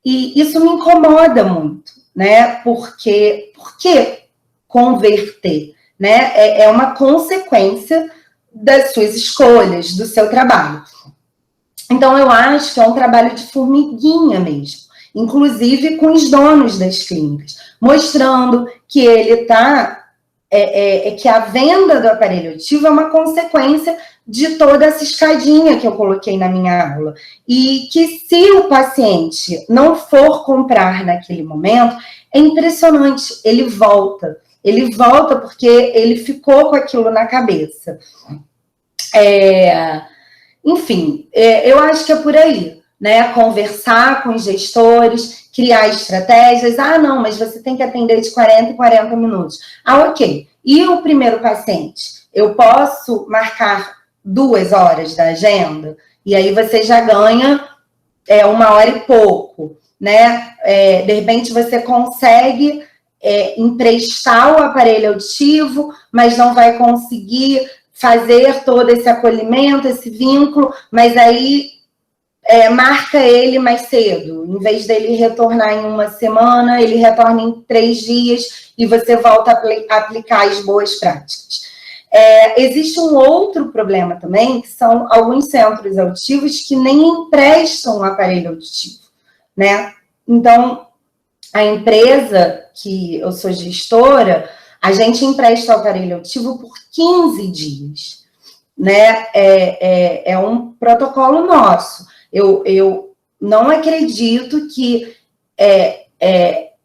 Speaker 1: E isso me incomoda muito, né? Por que converter? Né? É uma consequência das suas escolhas, do seu trabalho. Então, eu acho que é um trabalho de formiguinha mesmo, inclusive com os donos das clínicas, mostrando que ele está... que a venda do aparelho auditivo é uma consequência de toda essa escadinha que eu coloquei na minha aula. E que se o paciente não for comprar naquele momento, é impressionante, ele volta. Ele volta porque ele ficou com aquilo na cabeça. Enfim, eu acho que é por aí, né? Conversar com os gestores, criar estratégias. Não, mas você tem que atender de 40 em 40 minutos. Ok. E o primeiro paciente? Eu posso marcar 2 horas da agenda? E aí você já ganha 1 hora e pouco, né? De repente você consegue emprestar o aparelho auditivo, mas não vai conseguir fazer todo esse acolhimento, esse vínculo, mas aí marca ele mais cedo. Em vez dele retornar em uma semana, ele retorna em 3 dias e você volta a aplicar as boas práticas. Existe um outro problema também, que são alguns centros auditivos que nem emprestam o aparelho auditivo, né? Então, a empresa que eu sou gestora, a gente empresta o aparelho auditivo por 15 dias, né? É um protocolo nosso. Eu não acredito que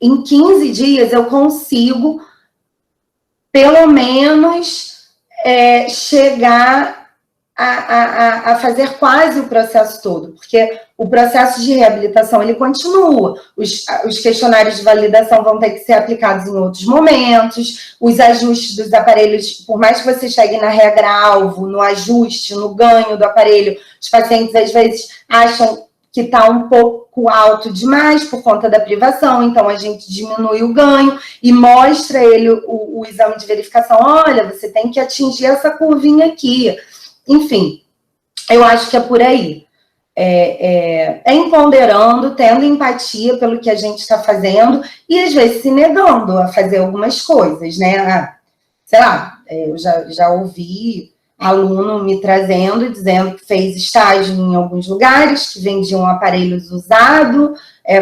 Speaker 1: em 15 dias eu consigo, pelo menos, chegar a fazer quase o processo todo, porque o processo de reabilitação ele continua, os questionários de validação vão ter que ser aplicados em outros momentos, os ajustes dos aparelhos, por mais que você chegue na regra-alvo, no ajuste, no ganho do aparelho, os pacientes às vezes acham que está um pouco alto demais por conta da privação, então a gente diminui o ganho e mostra ele o exame de verificação. Olha, você tem que atingir essa curvinha aqui. Enfim, eu acho que é por aí. Empoderando, tendo empatia pelo que a gente está fazendo e às vezes se negando a fazer algumas coisas, né? Sei lá, eu já ouvi aluno me trazendo, dizendo que fez estágio em alguns lugares, que vendiam aparelhos usados,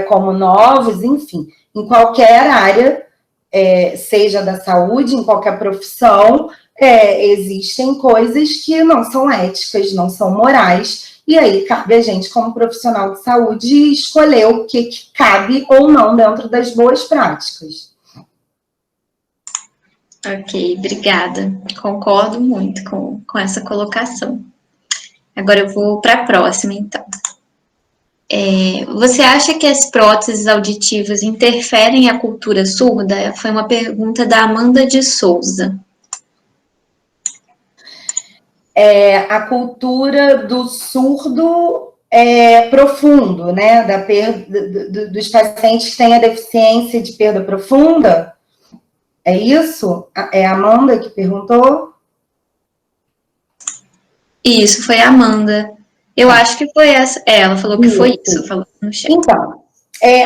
Speaker 1: como novos, enfim. Em qualquer área, seja da saúde, em qualquer profissão, existem coisas que não são éticas, não são morais, e aí cabe a gente, como profissional de saúde, escolher o que cabe ou não dentro das boas práticas.
Speaker 2: Ok, obrigada. Concordo muito com essa colocação. Agora eu vou para a próxima, então. Você acha que as próteses auditivas interferem na cultura surda? Foi uma pergunta da Amanda de Souza.
Speaker 1: A cultura do surdo é profundo, né? Da perda, dos pacientes que têm a deficiência de perda profunda. É isso? É a Amanda que perguntou?
Speaker 2: Isso, foi a Amanda. Eu acho que foi essa. Ela falou que foi isso. Falou no chat.
Speaker 1: Então,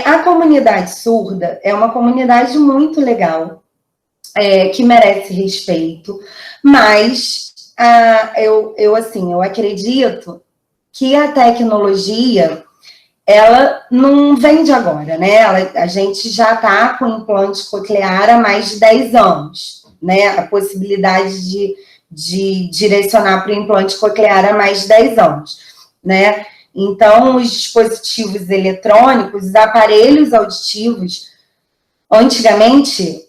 Speaker 1: a comunidade surda é uma comunidade muito legal, que merece respeito, mas eu acredito que a tecnologia ela não vem de agora, né? A gente já está com implante coclear há mais de 10 anos, né? A possibilidade de direcionar para o implante coclear há mais de 10 anos, né? Então, os dispositivos eletrônicos, os aparelhos auditivos, antigamente,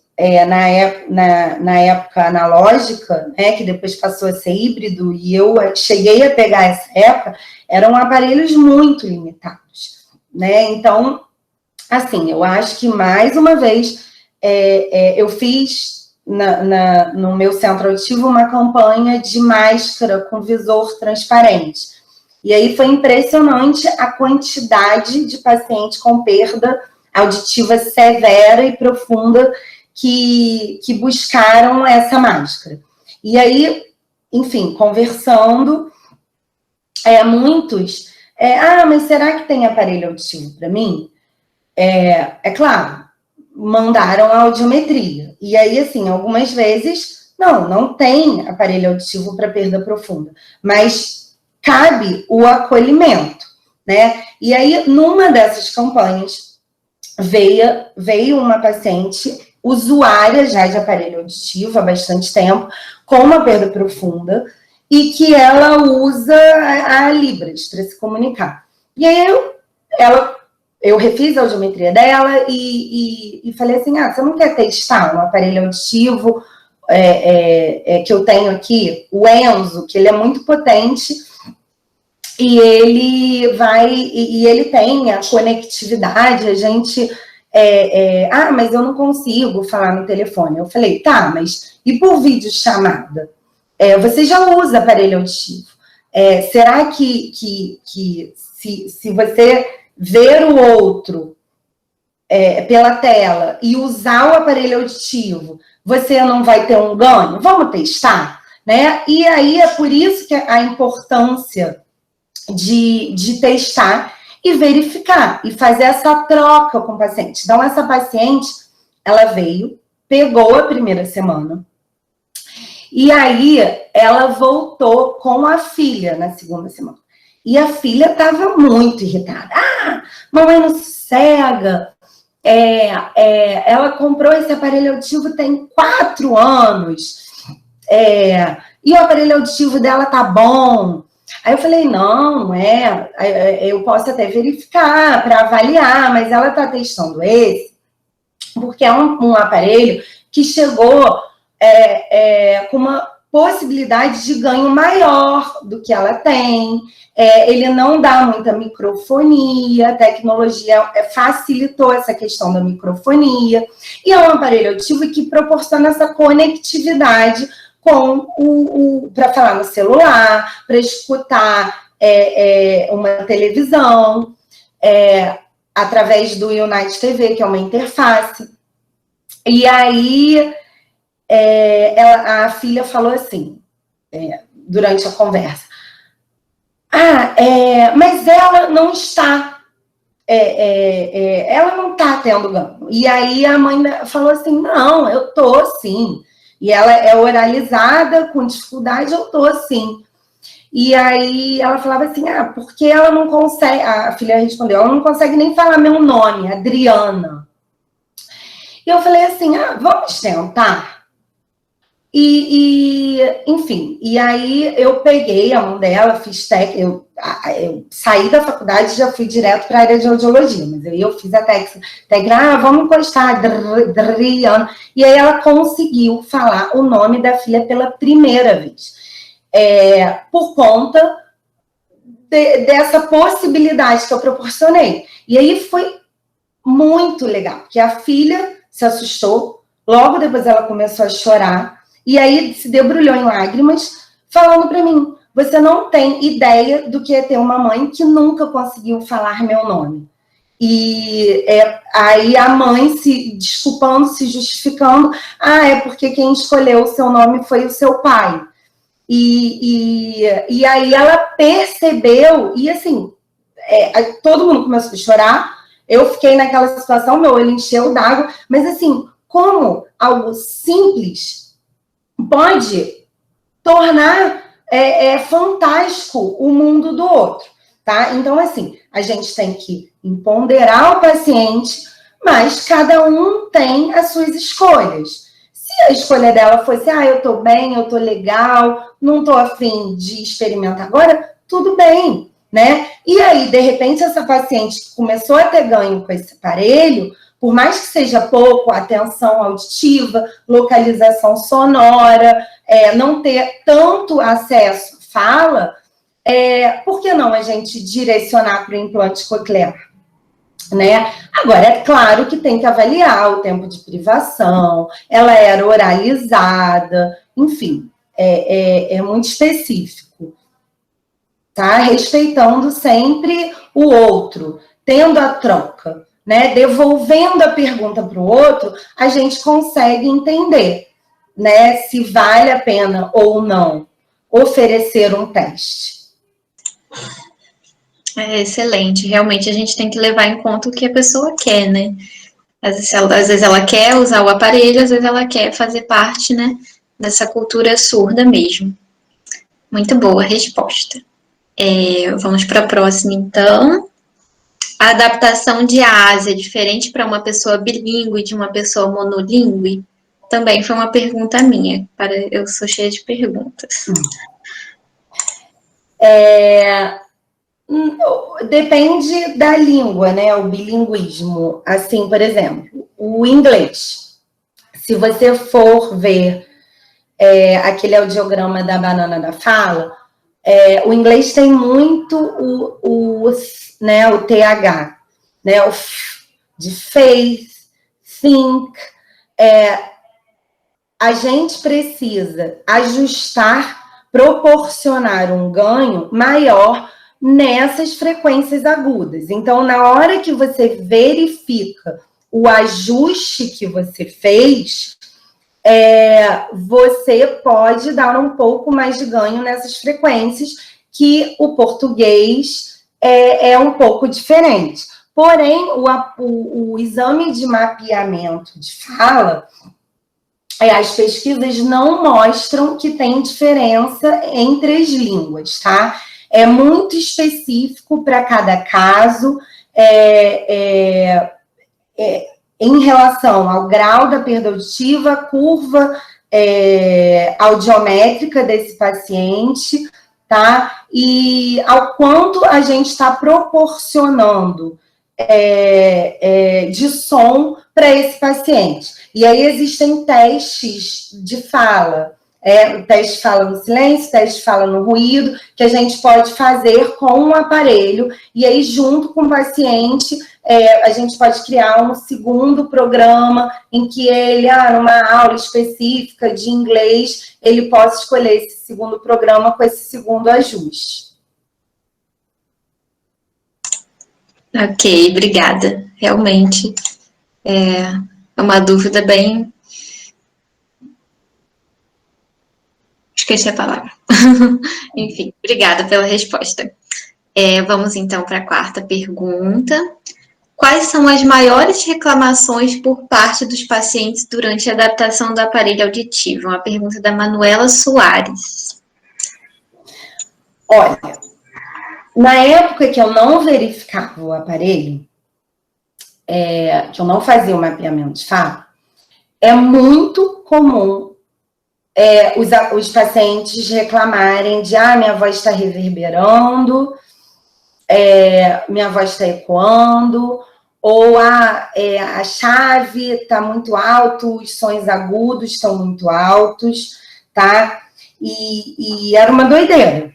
Speaker 1: na época analógica, né, que depois passou a ser híbrido, e eu cheguei a pegar essa época, eram aparelhos muito limitados, né? Então, assim, eu acho que, mais uma vez, eu fiz no meu centro auditivo uma campanha de máscara com visor transparente. E aí foi impressionante a quantidade de pacientes com perda auditiva severa e profunda que buscaram essa máscara. E aí, enfim, conversando, muitos, mas será que tem aparelho auditivo para mim? Claro, mandaram a audiometria. E aí, assim, algumas vezes, não tem aparelho auditivo para perda profunda, mas cabe o acolhimento, né? E aí, numa dessas campanhas, veio uma paciente usuária já de aparelho auditivo há bastante tempo, com uma perda profunda, e que ela usa a Libras para se comunicar. E aí eu refiz a audiometria dela e falei assim, você não quer testar um aparelho auditivo que eu tenho aqui, o Enzo, que ele é muito potente, e ele tem a conectividade, a gente... mas eu não consigo falar no telefone. Eu falei, tá, mas e por videochamada? Você já usa aparelho auditivo. Será que se você ver o outro pela tela e usar o aparelho auditivo, você não vai ter um ganho? Vamos testar, né? E aí é por isso que a importância de testar e verificar, e fazer essa troca com o paciente. Então, essa paciente, ela veio, pegou a primeira semana, e aí ela voltou com a filha na segunda semana. E a filha estava muito irritada. Ah, mamãe não sossega. Ela comprou esse aparelho auditivo tem 4 anos. E o aparelho auditivo dela tá bom. Aí eu falei, não, eu posso até verificar para avaliar, mas ela está testando esse, porque é um aparelho que chegou com uma possibilidade de ganho maior do que ela tem. Ele não dá muita microfonia, a tecnologia facilitou essa questão da microfonia, e é um aparelho auditivo que proporciona essa conectividade com para falar no celular, para escutar uma televisão, através do Unite TV, que é uma interface. E aí a filha falou assim, durante a conversa, mas ela não está, ela não está tendo ganho. E aí a mãe falou assim, não, eu tô sim. E ela é oralizada com dificuldade, eu tô sim. E aí ela falava assim, porque ela não consegue, a filha respondeu, ela não consegue nem falar meu nome, Adriana. E eu falei assim, vamos tentar. Enfim, e aí eu peguei a mão dela, fiz eu saí da faculdade e já fui direto para a área de audiologia, mas aí eu fiz a técnica, vamos encostar, Adriana, e aí ela conseguiu falar o nome da filha pela primeira vez, por conta dessa possibilidade que eu proporcionei. E aí foi muito legal, porque a filha se assustou, logo depois ela começou a chorar, e aí se debrulhou em lágrimas, falando para mim, você não tem ideia do que é ter uma mãe que nunca conseguiu falar meu nome. E aí a mãe se desculpando, se justificando, é porque quem escolheu o seu nome foi o seu pai. E aí ela percebeu, e assim, todo mundo começou a chorar, eu fiquei naquela situação, meu olho encheu d'água, mas assim, como algo simples pode tornar fantástico o mundo do outro, tá? Então, assim, a gente tem que empoderar o paciente, mas cada um tem as suas escolhas. Se a escolha dela fosse, eu tô bem, eu tô legal, não tô afim de experimentar agora, tudo bem, né? E aí, de repente, essa paciente que começou a ter ganho com esse aparelho, por mais que seja pouco, atenção auditiva, localização sonora, não ter tanto acesso à fala, por que não a gente direcionar para o implante coclear? Né? Agora, é claro que tem que avaliar o tempo de privação, ela era oralizada, enfim, é muito específico. Tá? Respeitando sempre o outro, tendo a troca. Né, devolvendo a pergunta para o outro, a gente consegue entender, né, se vale a pena ou não oferecer um teste.
Speaker 2: Excelente. Realmente a gente tem que levar em conta o que a pessoa quer, né? Às vezes ela quer usar o aparelho, às vezes ela quer fazer parte, né, dessa cultura surda mesmo. Muito boa a resposta. Vamos para a próxima, então. A adaptação de asa é diferente para uma pessoa bilíngue de uma pessoa monolíngue? Também foi uma pergunta minha. Eu sou cheia de perguntas.
Speaker 1: Depende da língua, né? O bilinguismo. Assim, por exemplo, o inglês. Se você for ver aquele audiograma da banana da fala, o inglês tem muito o TH, né? O F de faith, think. A gente precisa ajustar, proporcionar um ganho maior nessas frequências agudas. Então, na hora que você verifica o ajuste que você fez, você pode dar um pouco mais de ganho nessas frequências que o português é um pouco diferente. Porém, o exame de mapeamento de fala, as pesquisas não mostram que tem diferença entre as línguas, tá? É muito específico para cada caso, em relação ao grau da perda auditiva, curva audiométrica desse paciente, tá? E ao quanto a gente está proporcionando de som para esse paciente. E aí existem testes de fala, o teste de fala no silêncio, o teste de fala no ruído, que a gente pode fazer com um aparelho, e aí junto com o paciente, a gente pode criar um segundo programa em que ele, numa aula específica de inglês, ele possa escolher esse segundo programa com esse segundo ajuste.
Speaker 2: Ok, obrigada. Realmente é uma dúvida bem... Esqueci a palavra. Enfim, obrigada pela resposta. Vamos então para a quarta pergunta. Quais são as maiores reclamações por parte dos pacientes durante a adaptação do aparelho auditivo? Uma pergunta da Manuela Soares.
Speaker 1: Olha, na época que eu não verificava o aparelho, que eu não fazia o mapeamento de fala, é muito comum os pacientes reclamarem de minha voz está reverberando, minha voz está ecoando, ou a chave está muito alto, os sons agudos estão muito altos, tá? E era uma doideira.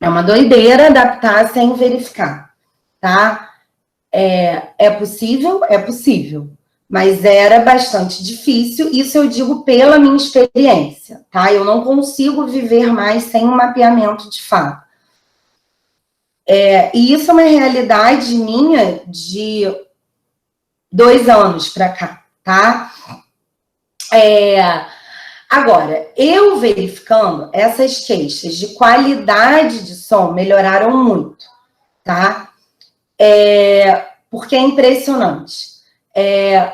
Speaker 1: É uma doideira adaptar sem verificar, tá? É possível? É possível. Mas era bastante difícil, isso eu digo pela minha experiência, tá? Eu não consigo viver mais sem um mapeamento de fala. E isso é uma realidade minha de 2 anos para cá, tá? Agora, eu verificando, essas queixas de qualidade de som melhoraram muito, tá? Porque é impressionante.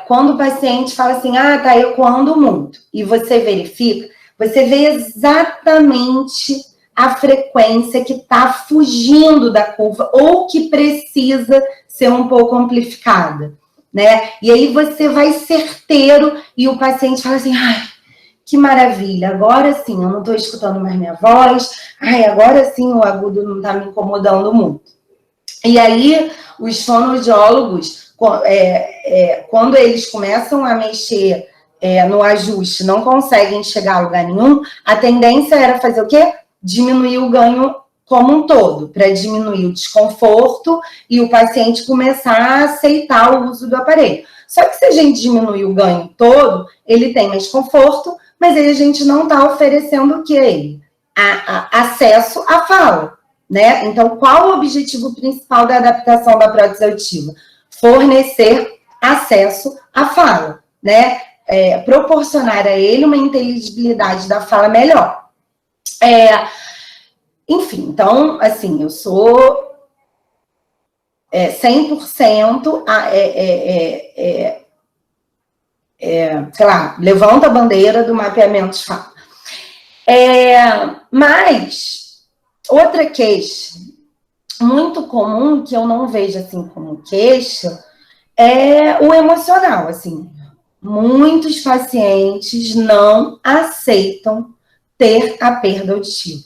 Speaker 1: Quando o paciente fala assim, tá ecoando muito, e você verifica, você vê exatamente a frequência que está fugindo da curva ou que precisa ser um pouco amplificada, né? E aí você vai certeiro e o paciente fala assim, que maravilha, agora sim, eu não estou escutando mais minha voz, agora sim o agudo não está me incomodando muito. E aí os fonoaudiólogos, quando eles começam a mexer no ajuste, não conseguem chegar a lugar nenhum, a tendência era fazer o quê? Diminuir o ganho como um todo, para diminuir o desconforto e o paciente começar a aceitar o uso do aparelho. Só que se a gente diminuir o ganho todo, ele tem mais conforto, mas aí a gente não está oferecendo o que a ele? Acesso à fala, né? Então, qual o objetivo principal da adaptação da prótese auditiva? Fornecer acesso à fala, né? Proporcionar a ele uma inteligibilidade da fala melhor. Enfim, então, assim, eu sou 100% sei lá, levanta a bandeira do mapeamento de fala. Mas, outra queixa muito comum, que eu não vejo assim como queixa, é o emocional, assim. Muitos pacientes não aceitam ter a perda auditiva.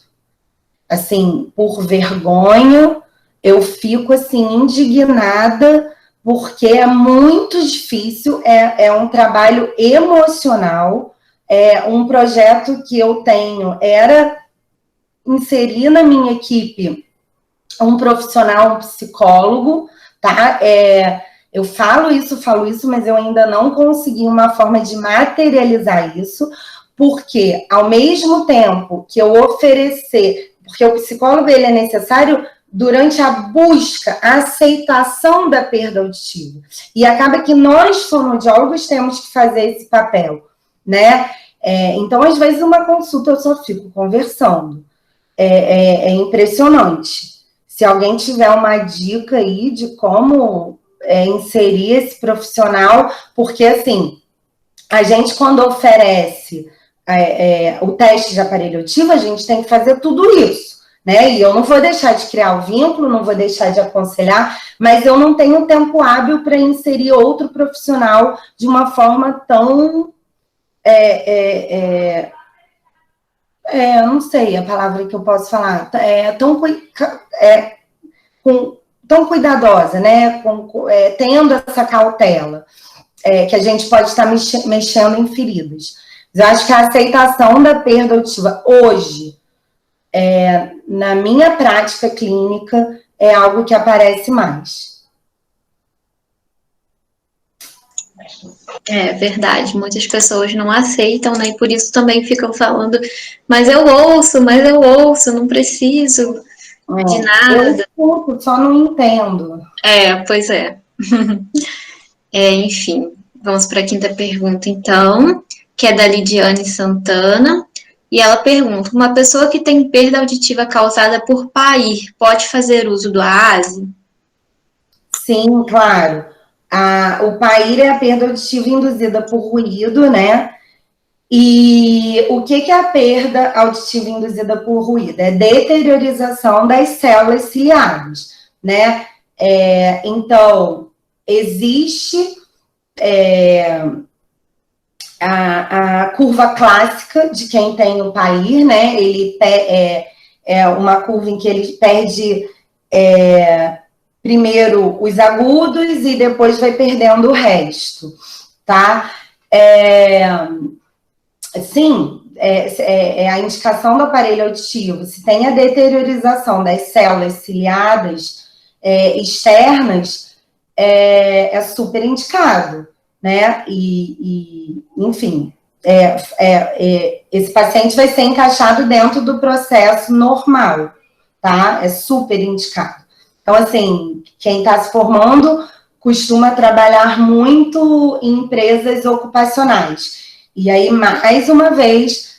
Speaker 1: Assim, por vergonha, eu fico, assim, indignada, porque é muito difícil, é um trabalho emocional, um projeto que eu tenho era inserir na minha equipe um profissional, um psicólogo, tá? Eu falo isso, mas eu ainda não consegui uma forma de materializar isso, porque ao mesmo tempo que eu oferecer, porque o psicólogo ele é necessário durante a busca, a aceitação da perda auditiva. E acaba que nós, fonoaudiólogos, temos que fazer esse papel, né? Então, às vezes, uma consulta eu só fico conversando. é impressionante. Se alguém tiver uma dica aí de como inserir esse profissional, porque, assim, a gente, quando oferece o teste de aparelho auditivo, a gente tem que fazer tudo isso, né? E eu não vou deixar de criar o vínculo, não vou deixar de aconselhar, mas eu não tenho tempo hábil para inserir outro profissional de uma forma tão... eu não sei a palavra que eu posso falar, tão cuidadosa, né? Tendo essa cautela, que a gente pode estar mexendo em feridas. Eu acho que a aceitação da perda auditiva hoje, na minha prática clínica, é algo que aparece mais.
Speaker 2: É verdade, muitas pessoas não aceitam, né? E por isso também ficam falando, mas eu ouço, não preciso de nada.
Speaker 1: Eu escuto, só não entendo.
Speaker 2: Pois é. Enfim, vamos para a quinta pergunta, então, que é da Lidiane Santana. E ela pergunta: uma pessoa que tem perda auditiva causada por PAIR pode fazer uso do AASE?
Speaker 1: Sim, claro. O PAIR é a perda auditiva induzida por ruído, né? E o que é a perda auditiva induzida por ruído? É deteriorização das células ciliares, né? Então, existe a curva clássica de quem tem o PAIR, né? Ele é uma curva em que ele perde primeiro os agudos e depois vai perdendo o resto, tá? Sim, a indicação do aparelho auditivo. Se tem a deteriorização das células ciliadas externas, é super indicado, né? Enfim, esse paciente vai ser encaixado dentro do processo normal, tá? É super indicado. Então, assim, quem está se formando costuma trabalhar muito em empresas ocupacionais. E aí, mais uma vez,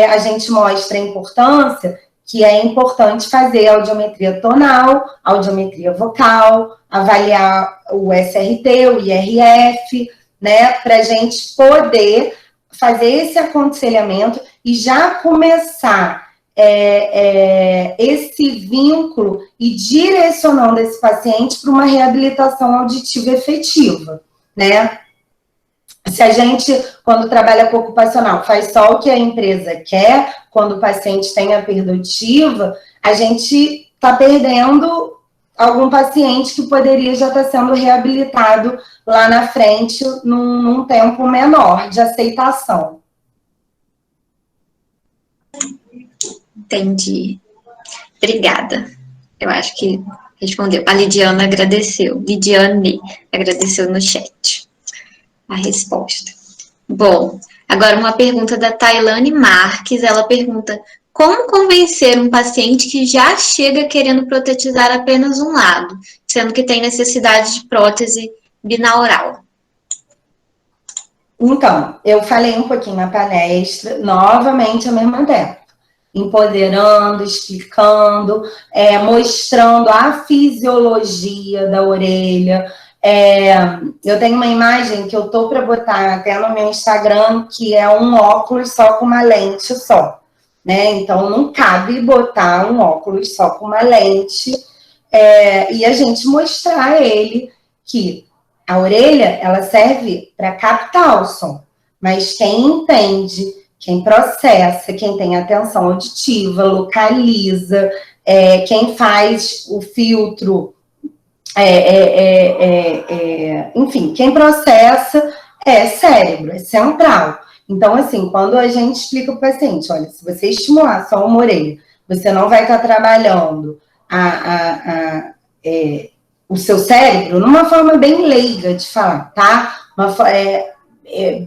Speaker 1: a gente mostra a importância que é importante fazer audiometria tonal, audiometria vocal, avaliar o SRT, o IRF, né, para a gente poder fazer esse aconselhamento e já começar esse vínculo e direcionando esse paciente para uma reabilitação auditiva efetiva, né? Se a gente, quando trabalha com ocupacional, faz só o que a empresa quer, quando o paciente tem a perda auditiva, a gente está perdendo algum paciente que poderia já estar sendo reabilitado lá na frente num tempo menor de aceitação.
Speaker 2: Entendi. Obrigada. Eu acho que respondeu. A Lidiana agradeceu. Lidiane agradeceu no chat a resposta. Bom, agora uma pergunta da Tailane Marques. Ela pergunta: como convencer um paciente que já chega querendo protetizar apenas um lado, sendo que tem necessidade de prótese binaural?
Speaker 1: Então, eu falei um pouquinho na palestra, novamente a mesma técnica. Empoderando, explicando, mostrando a fisiologia da orelha. Eu tenho uma imagem que eu tô para botar até no meu Instagram, que é um óculos só com uma lente só, né? Então, não cabe botar um óculos só com uma lente e a gente mostrar a ele que a orelha, ela serve para captar o som, mas quem entende, quem processa, quem tem atenção auditiva, localiza, quem faz o filtro, enfim, quem processa é cérebro, é central. Então, assim, quando a gente explica para o paciente, olha, se você estimular só uma orelha, você não vai estar trabalhando o seu cérebro numa forma bem leiga de falar, tá?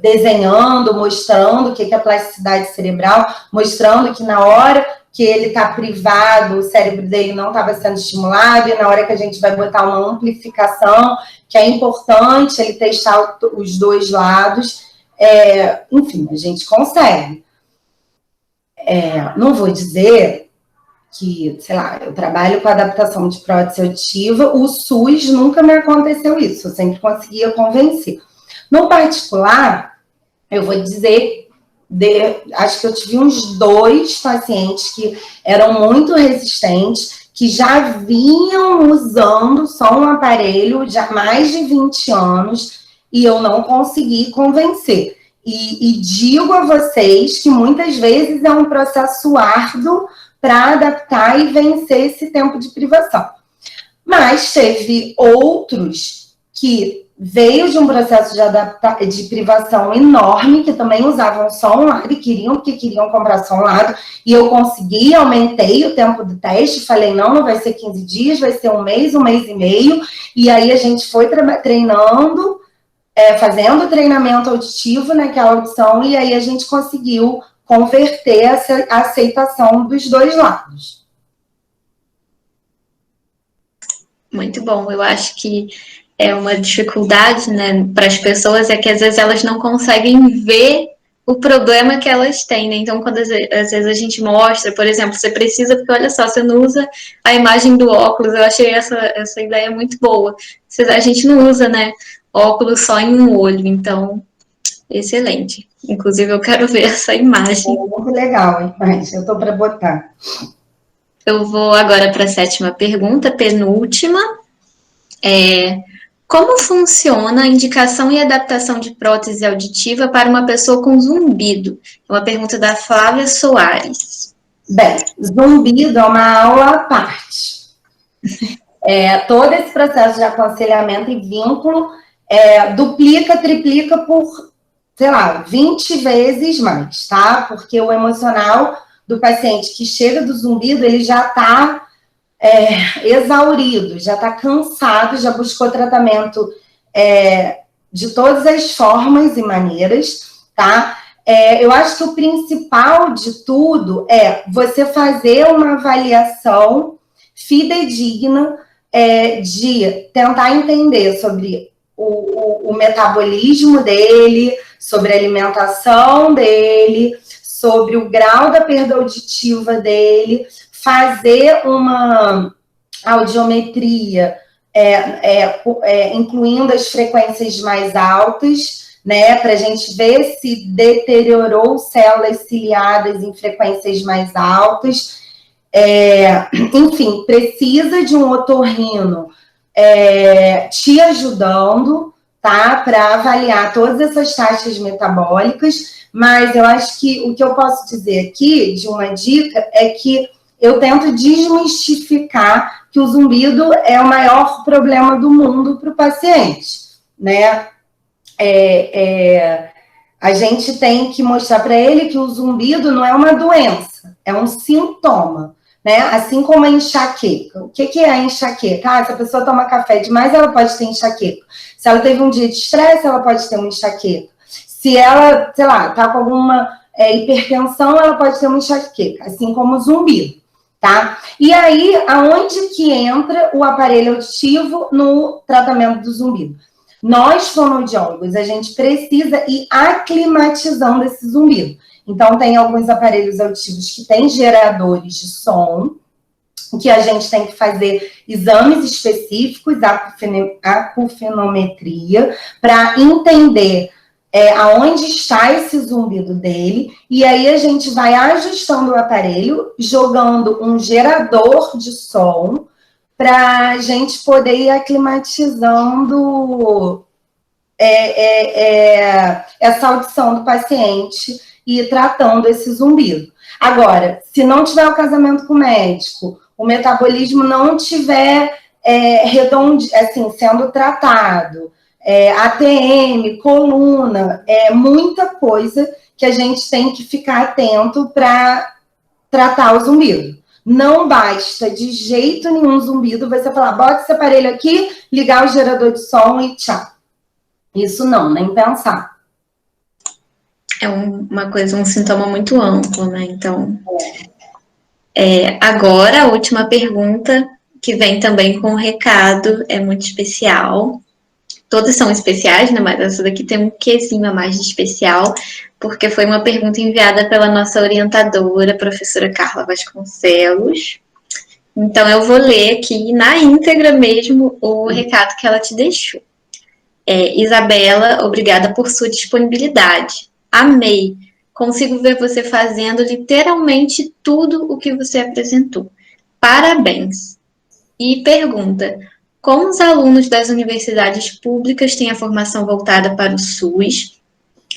Speaker 1: Desenhando, mostrando o que é a plasticidade cerebral, mostrando que na hora que ele está privado, o cérebro dele não estava sendo estimulado, e na hora que a gente vai botar uma amplificação, que é importante ele testar os dois lados, enfim, a gente consegue. Não vou dizer sei lá, eu trabalho com adaptação de prótese auditiva, o SUS nunca me aconteceu isso, eu sempre conseguia convencer. No particular, eu vou dizer, acho que eu tive uns 2 pacientes que eram muito resistentes, que já vinham usando só um aparelho já há mais de 20 anos, e eu não consegui convencer. E digo a vocês que muitas vezes é um processo árduo para adaptar e vencer esse tempo de privação. Mas teve outros que veio de um processo de privação enorme, que também usavam só um lado e queriam comprar só um lado, e eu consegui, aumentei o tempo do teste, falei, não vai ser 15 dias, vai ser um mês e meio, e aí a gente foi treinando, fazendo treinamento auditivo naquela audição, e aí a gente conseguiu converter essa aceitação dos 2 lados.
Speaker 2: Muito bom, eu acho que é uma dificuldade, né, para as pessoas, é que às vezes elas não conseguem ver o problema que elas têm, né? Então, quando às vezes a gente mostra, por exemplo, você precisa, porque olha só, você não usa a imagem do óculos, eu achei essa ideia muito boa. A gente não usa, né, óculos só em um olho, então, excelente. Inclusive, eu quero ver essa imagem.
Speaker 1: É muito legal, mas eu estou para botar.
Speaker 2: Eu vou agora para a 7ª pergunta, penúltima. Como funciona a indicação e adaptação de prótese auditiva para uma pessoa com zumbido? É uma pergunta da Flávia Soares.
Speaker 1: Bem, zumbido é uma aula à parte. Todo esse processo de aconselhamento e vínculo duplica, triplica por, sei lá, 20 vezes mais, tá? Porque o emocional do paciente que chega do zumbido, ele já está exaurido, já está cansado, já buscou tratamento de todas as formas e maneiras, tá? Eu acho que o principal de tudo é você fazer uma avaliação fidedigna de tentar entender sobre o metabolismo dele, sobre a alimentação dele, sobre o grau da perda auditiva dele, fazer uma audiometria, incluindo as frequências mais altas, né, para a gente ver se deteriorou células ciliadas em frequências mais altas. Enfim, precisa de um otorrino te ajudando, tá, para avaliar todas essas taxas metabólicas, mas eu acho que o que eu posso dizer aqui, de uma dica, é que eu tento desmistificar que o zumbido é o maior problema do mundo para o paciente, né? A gente tem que mostrar para ele que o zumbido não é uma doença, é um sintoma, né? Assim como a enxaqueca. O que é a enxaqueca? Se a pessoa toma café demais, ela pode ter enxaqueca. Se ela teve um dia de estresse, ela pode ter uma enxaqueca. Se ela, sei lá, tá com alguma hipertensão, ela pode ter uma enxaqueca, assim como o zumbido, tá? E aí, aonde que entra o aparelho auditivo no tratamento do zumbido? Nós, fonoaudiólogos, a gente precisa ir aclimatizando esse zumbido. Então, tem alguns aparelhos auditivos que têm geradores de som, que a gente tem que fazer exames específicos, acufenometria, para entender aonde está esse zumbido dele, e aí a gente vai ajustando o aparelho, jogando um gerador de som, para a gente poder ir aclimatizando essa audição do paciente e tratando esse zumbido. Agora, se não tiver o casamento com o médico, o metabolismo não tiver assim, sendo tratado, ATM, coluna, muita coisa que a gente tem que ficar atento para tratar o zumbido. Não basta de jeito nenhum zumbido você falar, bota esse aparelho aqui, ligar o gerador de som e tchau. Isso não, nem pensar.
Speaker 2: É uma coisa, um sintoma muito amplo, né? Então, agora a última pergunta, que vem também com um recado, é muito especial. Todas são especiais, né? Mas essa daqui tem um quezinho a mais de especial. porque foi uma pergunta enviada pela nossa orientadora, professora Carla Vasconcelos. Então, eu vou ler aqui na íntegra mesmo o recado que ela te deixou. Isabela, obrigada por sua disponibilidade. Amei. Consigo ver você fazendo literalmente tudo o que você apresentou. Parabéns. E pergunta: como os alunos das universidades públicas têm a formação voltada para o SUS,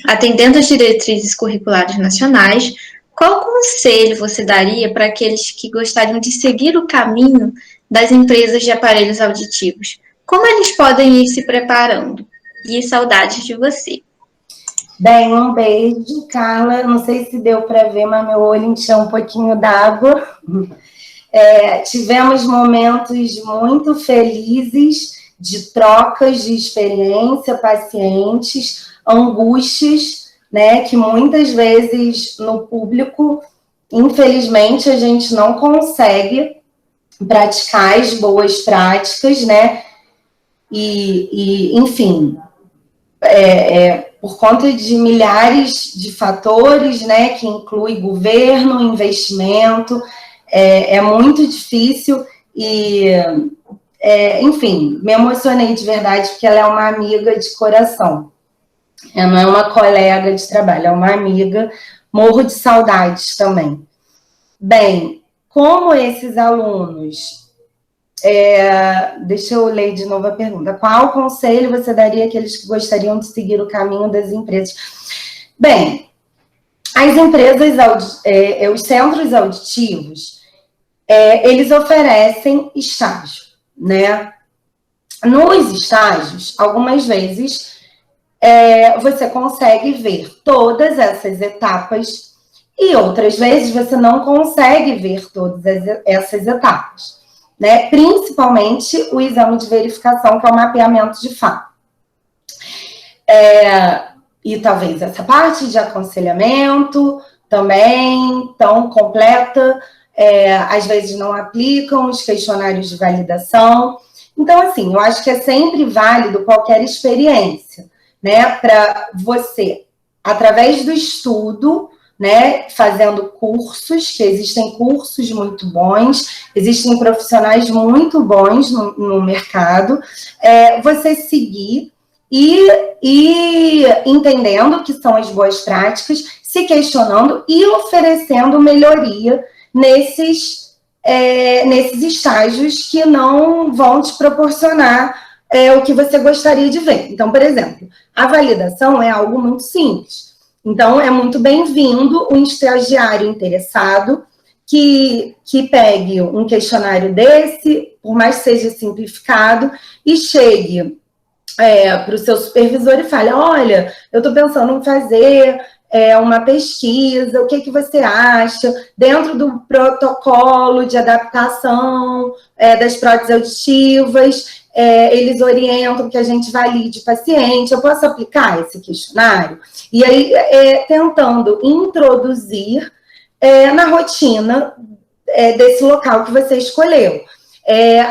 Speaker 2: atendendo às diretrizes curriculares nacionais, qual conselho você daria para aqueles que gostariam de seguir o caminho das empresas de aparelhos auditivos? Como eles podem ir se preparando? E saudades de você.
Speaker 1: Bem, um beijo, Carla. Não sei se deu para ver, mas meu olho encheu um pouquinho d'água. Tivemos momentos muito felizes de trocas de experiência, pacientes, angústias, né, que muitas vezes no público, infelizmente, a gente não consegue praticar as boas práticas, né, enfim, por conta de milhares de fatores, né, que inclui governo, investimento, é muito difícil e, enfim, me emocionei de verdade porque ela é uma amiga de coração. Ela não é uma colega de trabalho, é uma amiga, morro de saudades também. Bem, como esses alunos... deixa eu ler de novo a pergunta. Qual conselho você daria àqueles que gostariam de seguir o caminho das empresas? Bem, as empresas, os centros auditivos, eles oferecem estágio, né? Nos estágios, algumas vezes, você consegue ver todas essas etapas e outras vezes você não consegue ver todas essas etapas. Né? Principalmente o exame de verificação, que é o mapeamento de fala. E talvez essa parte de aconselhamento também tão completa, às vezes não aplicam os questionários de validação. Então, assim, eu acho que é sempre válido qualquer experiência, né? Para você, através do estudo, né, fazendo cursos, que existem cursos muito bons, existem profissionais muito bons no mercado, você seguir e entendendo que são as boas práticas, se questionando e oferecendo melhoria nesses estágios que não vão te proporcionar o que você gostaria de ver. Então, por exemplo, a validação é algo muito simples. Então, é muito bem-vindo um estagiário interessado que pegue um questionário desse, por mais que seja simplificado, e chegue para o seu supervisor e fale: olha, eu estou pensando em fazer uma pesquisa, o que você acha, dentro do protocolo de adaptação das próteses auditivas, eles orientam que a gente valide o paciente, eu posso aplicar esse questionário? E aí, tentando introduzir na rotina desse local que você escolheu.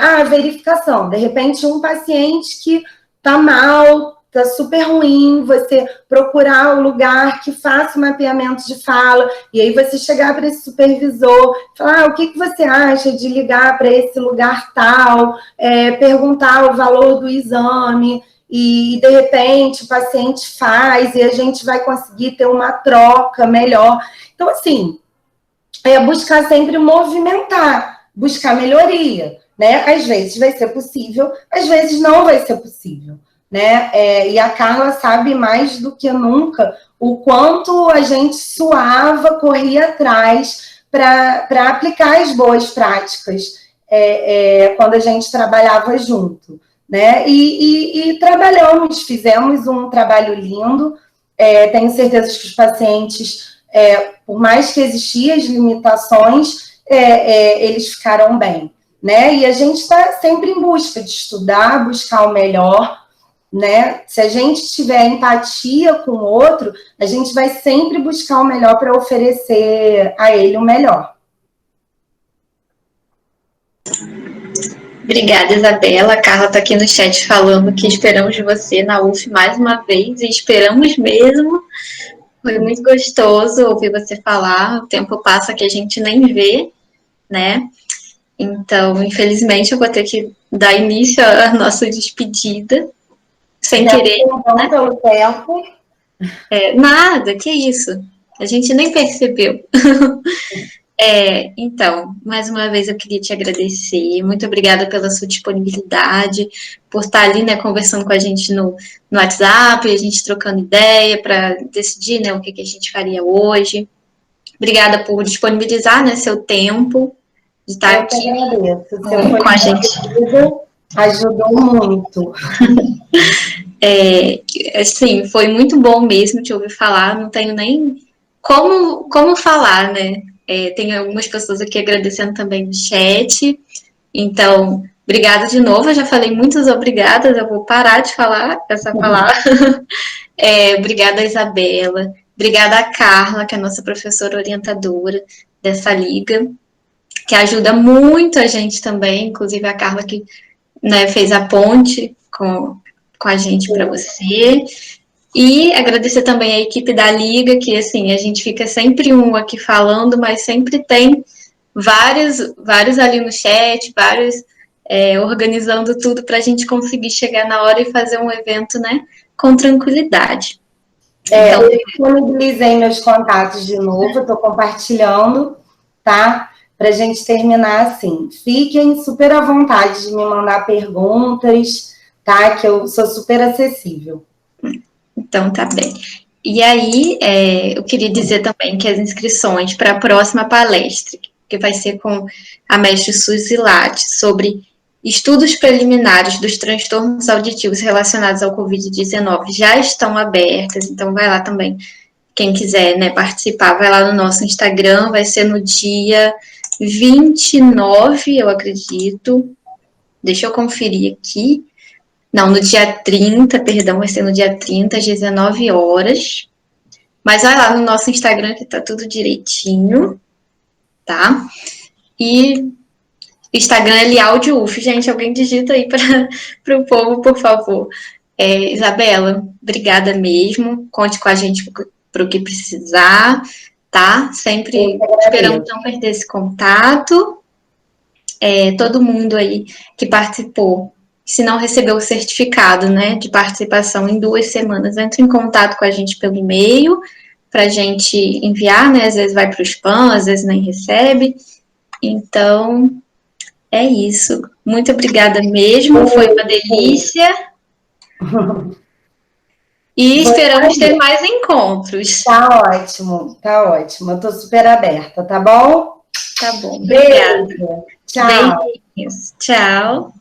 Speaker 1: A verificação, de repente, um paciente que está mal, está super ruim, você procurar um lugar que faça o mapeamento de fala, e aí você chegar para esse supervisor, falar: o que você acha de ligar para esse lugar tal, perguntar o valor do exame, e de repente o paciente faz, e a gente vai conseguir ter uma troca melhor. Então, assim, buscar sempre movimentar, buscar melhoria, né? Às vezes vai ser possível, às vezes não vai ser possível, né? E a Carla sabe mais do que nunca o quanto a gente suava, corria atrás para aplicar as boas práticas quando a gente trabalhava junto, né? E trabalhamos, fizemos um trabalho lindo. Tenho certeza que os pacientes, por mais que existiam as limitações, eles ficaram bem, né? E a gente está sempre em busca de estudar, buscar o melhor, né? Se a gente tiver empatia com o outro, a gente vai sempre buscar o melhor para oferecer a ele o melhor.
Speaker 2: Obrigada, Isabela. A Carla está aqui no chat falando que esperamos você na UF mais uma vez, e esperamos mesmo. Foi muito gostoso ouvir você falar. O tempo passa que a gente nem vê, né? Então, infelizmente, eu vou ter que dar início à nossa despedida, sem querer.
Speaker 1: Né? Pelo tempo.
Speaker 2: Nada, que isso. A gente nem percebeu. Então, mais uma vez eu queria te agradecer. Muito obrigada pela sua disponibilidade, por estar ali, né, conversando com a gente no WhatsApp, a gente trocando ideia para decidir, né, o que a gente faria hoje. Obrigada por disponibilizar, né, seu tempo de estar
Speaker 1: Eu
Speaker 2: aqui
Speaker 1: agradeço.
Speaker 2: com a gente.
Speaker 1: Ajudou muito.
Speaker 2: Assim, foi muito bom mesmo te ouvir falar. Não tenho nem como falar, né? Tem algumas pessoas aqui agradecendo também no chat. Então, obrigada de novo. Eu já falei muitas obrigadas. Eu vou parar de falar essa palavra. Obrigada, Isabela. Obrigada a Carla, que é a nossa professora orientadora dessa liga, que ajuda muito a gente também. Inclusive a Carla que, né, fez a ponte com a gente para você. E agradecer também a equipe da Liga, que assim, a gente fica sempre um aqui falando, mas sempre tem vários ali no chat, vários organizando tudo para a gente conseguir chegar na hora e fazer um evento, né, com tranquilidade.
Speaker 1: Então, eu disponibilizei meus contatos de novo, estou compartilhando, tá? Para a gente terminar assim. Fiquem super à vontade de me mandar perguntas, tá? Que eu sou super acessível.
Speaker 2: Então, tá bem. E aí, eu queria dizer também que as inscrições para a próxima palestra, que vai ser com a mestre Suzy Latti, sobre estudos preliminares dos transtornos auditivos relacionados ao Covid-19, já estão abertas, então vai lá também. Quem quiser, né, participar, vai lá no nosso Instagram, vai ser no dia 29, eu acredito. Deixa eu conferir aqui. Não, no dia 30, perdão, vai ser no dia 30, às 19 horas. Mas vai lá no nosso Instagram que tá tudo direitinho, tá? E Instagram é LiauDiUF. Gente, alguém digita aí para o povo, por favor. Isabela, obrigada mesmo. Conte com a gente para o que precisar, tá? Sempre esperamos não perder esse contato. Todo mundo aí que participou, se não recebeu o certificado, né, de participação em 2 semanas, entre em contato com a gente pelo e-mail para a gente enviar, né? Às vezes vai para o spam, às vezes nem recebe. Então, é isso. Muito obrigada mesmo, foi uma delícia. E esperamos ter mais encontros.
Speaker 1: Tá ótimo, tá ótimo. Eu tô super aberta, tá bom?
Speaker 2: Tá bom, obrigada.
Speaker 1: Beijo. Tchau.
Speaker 2: Beijinhos. Tchau.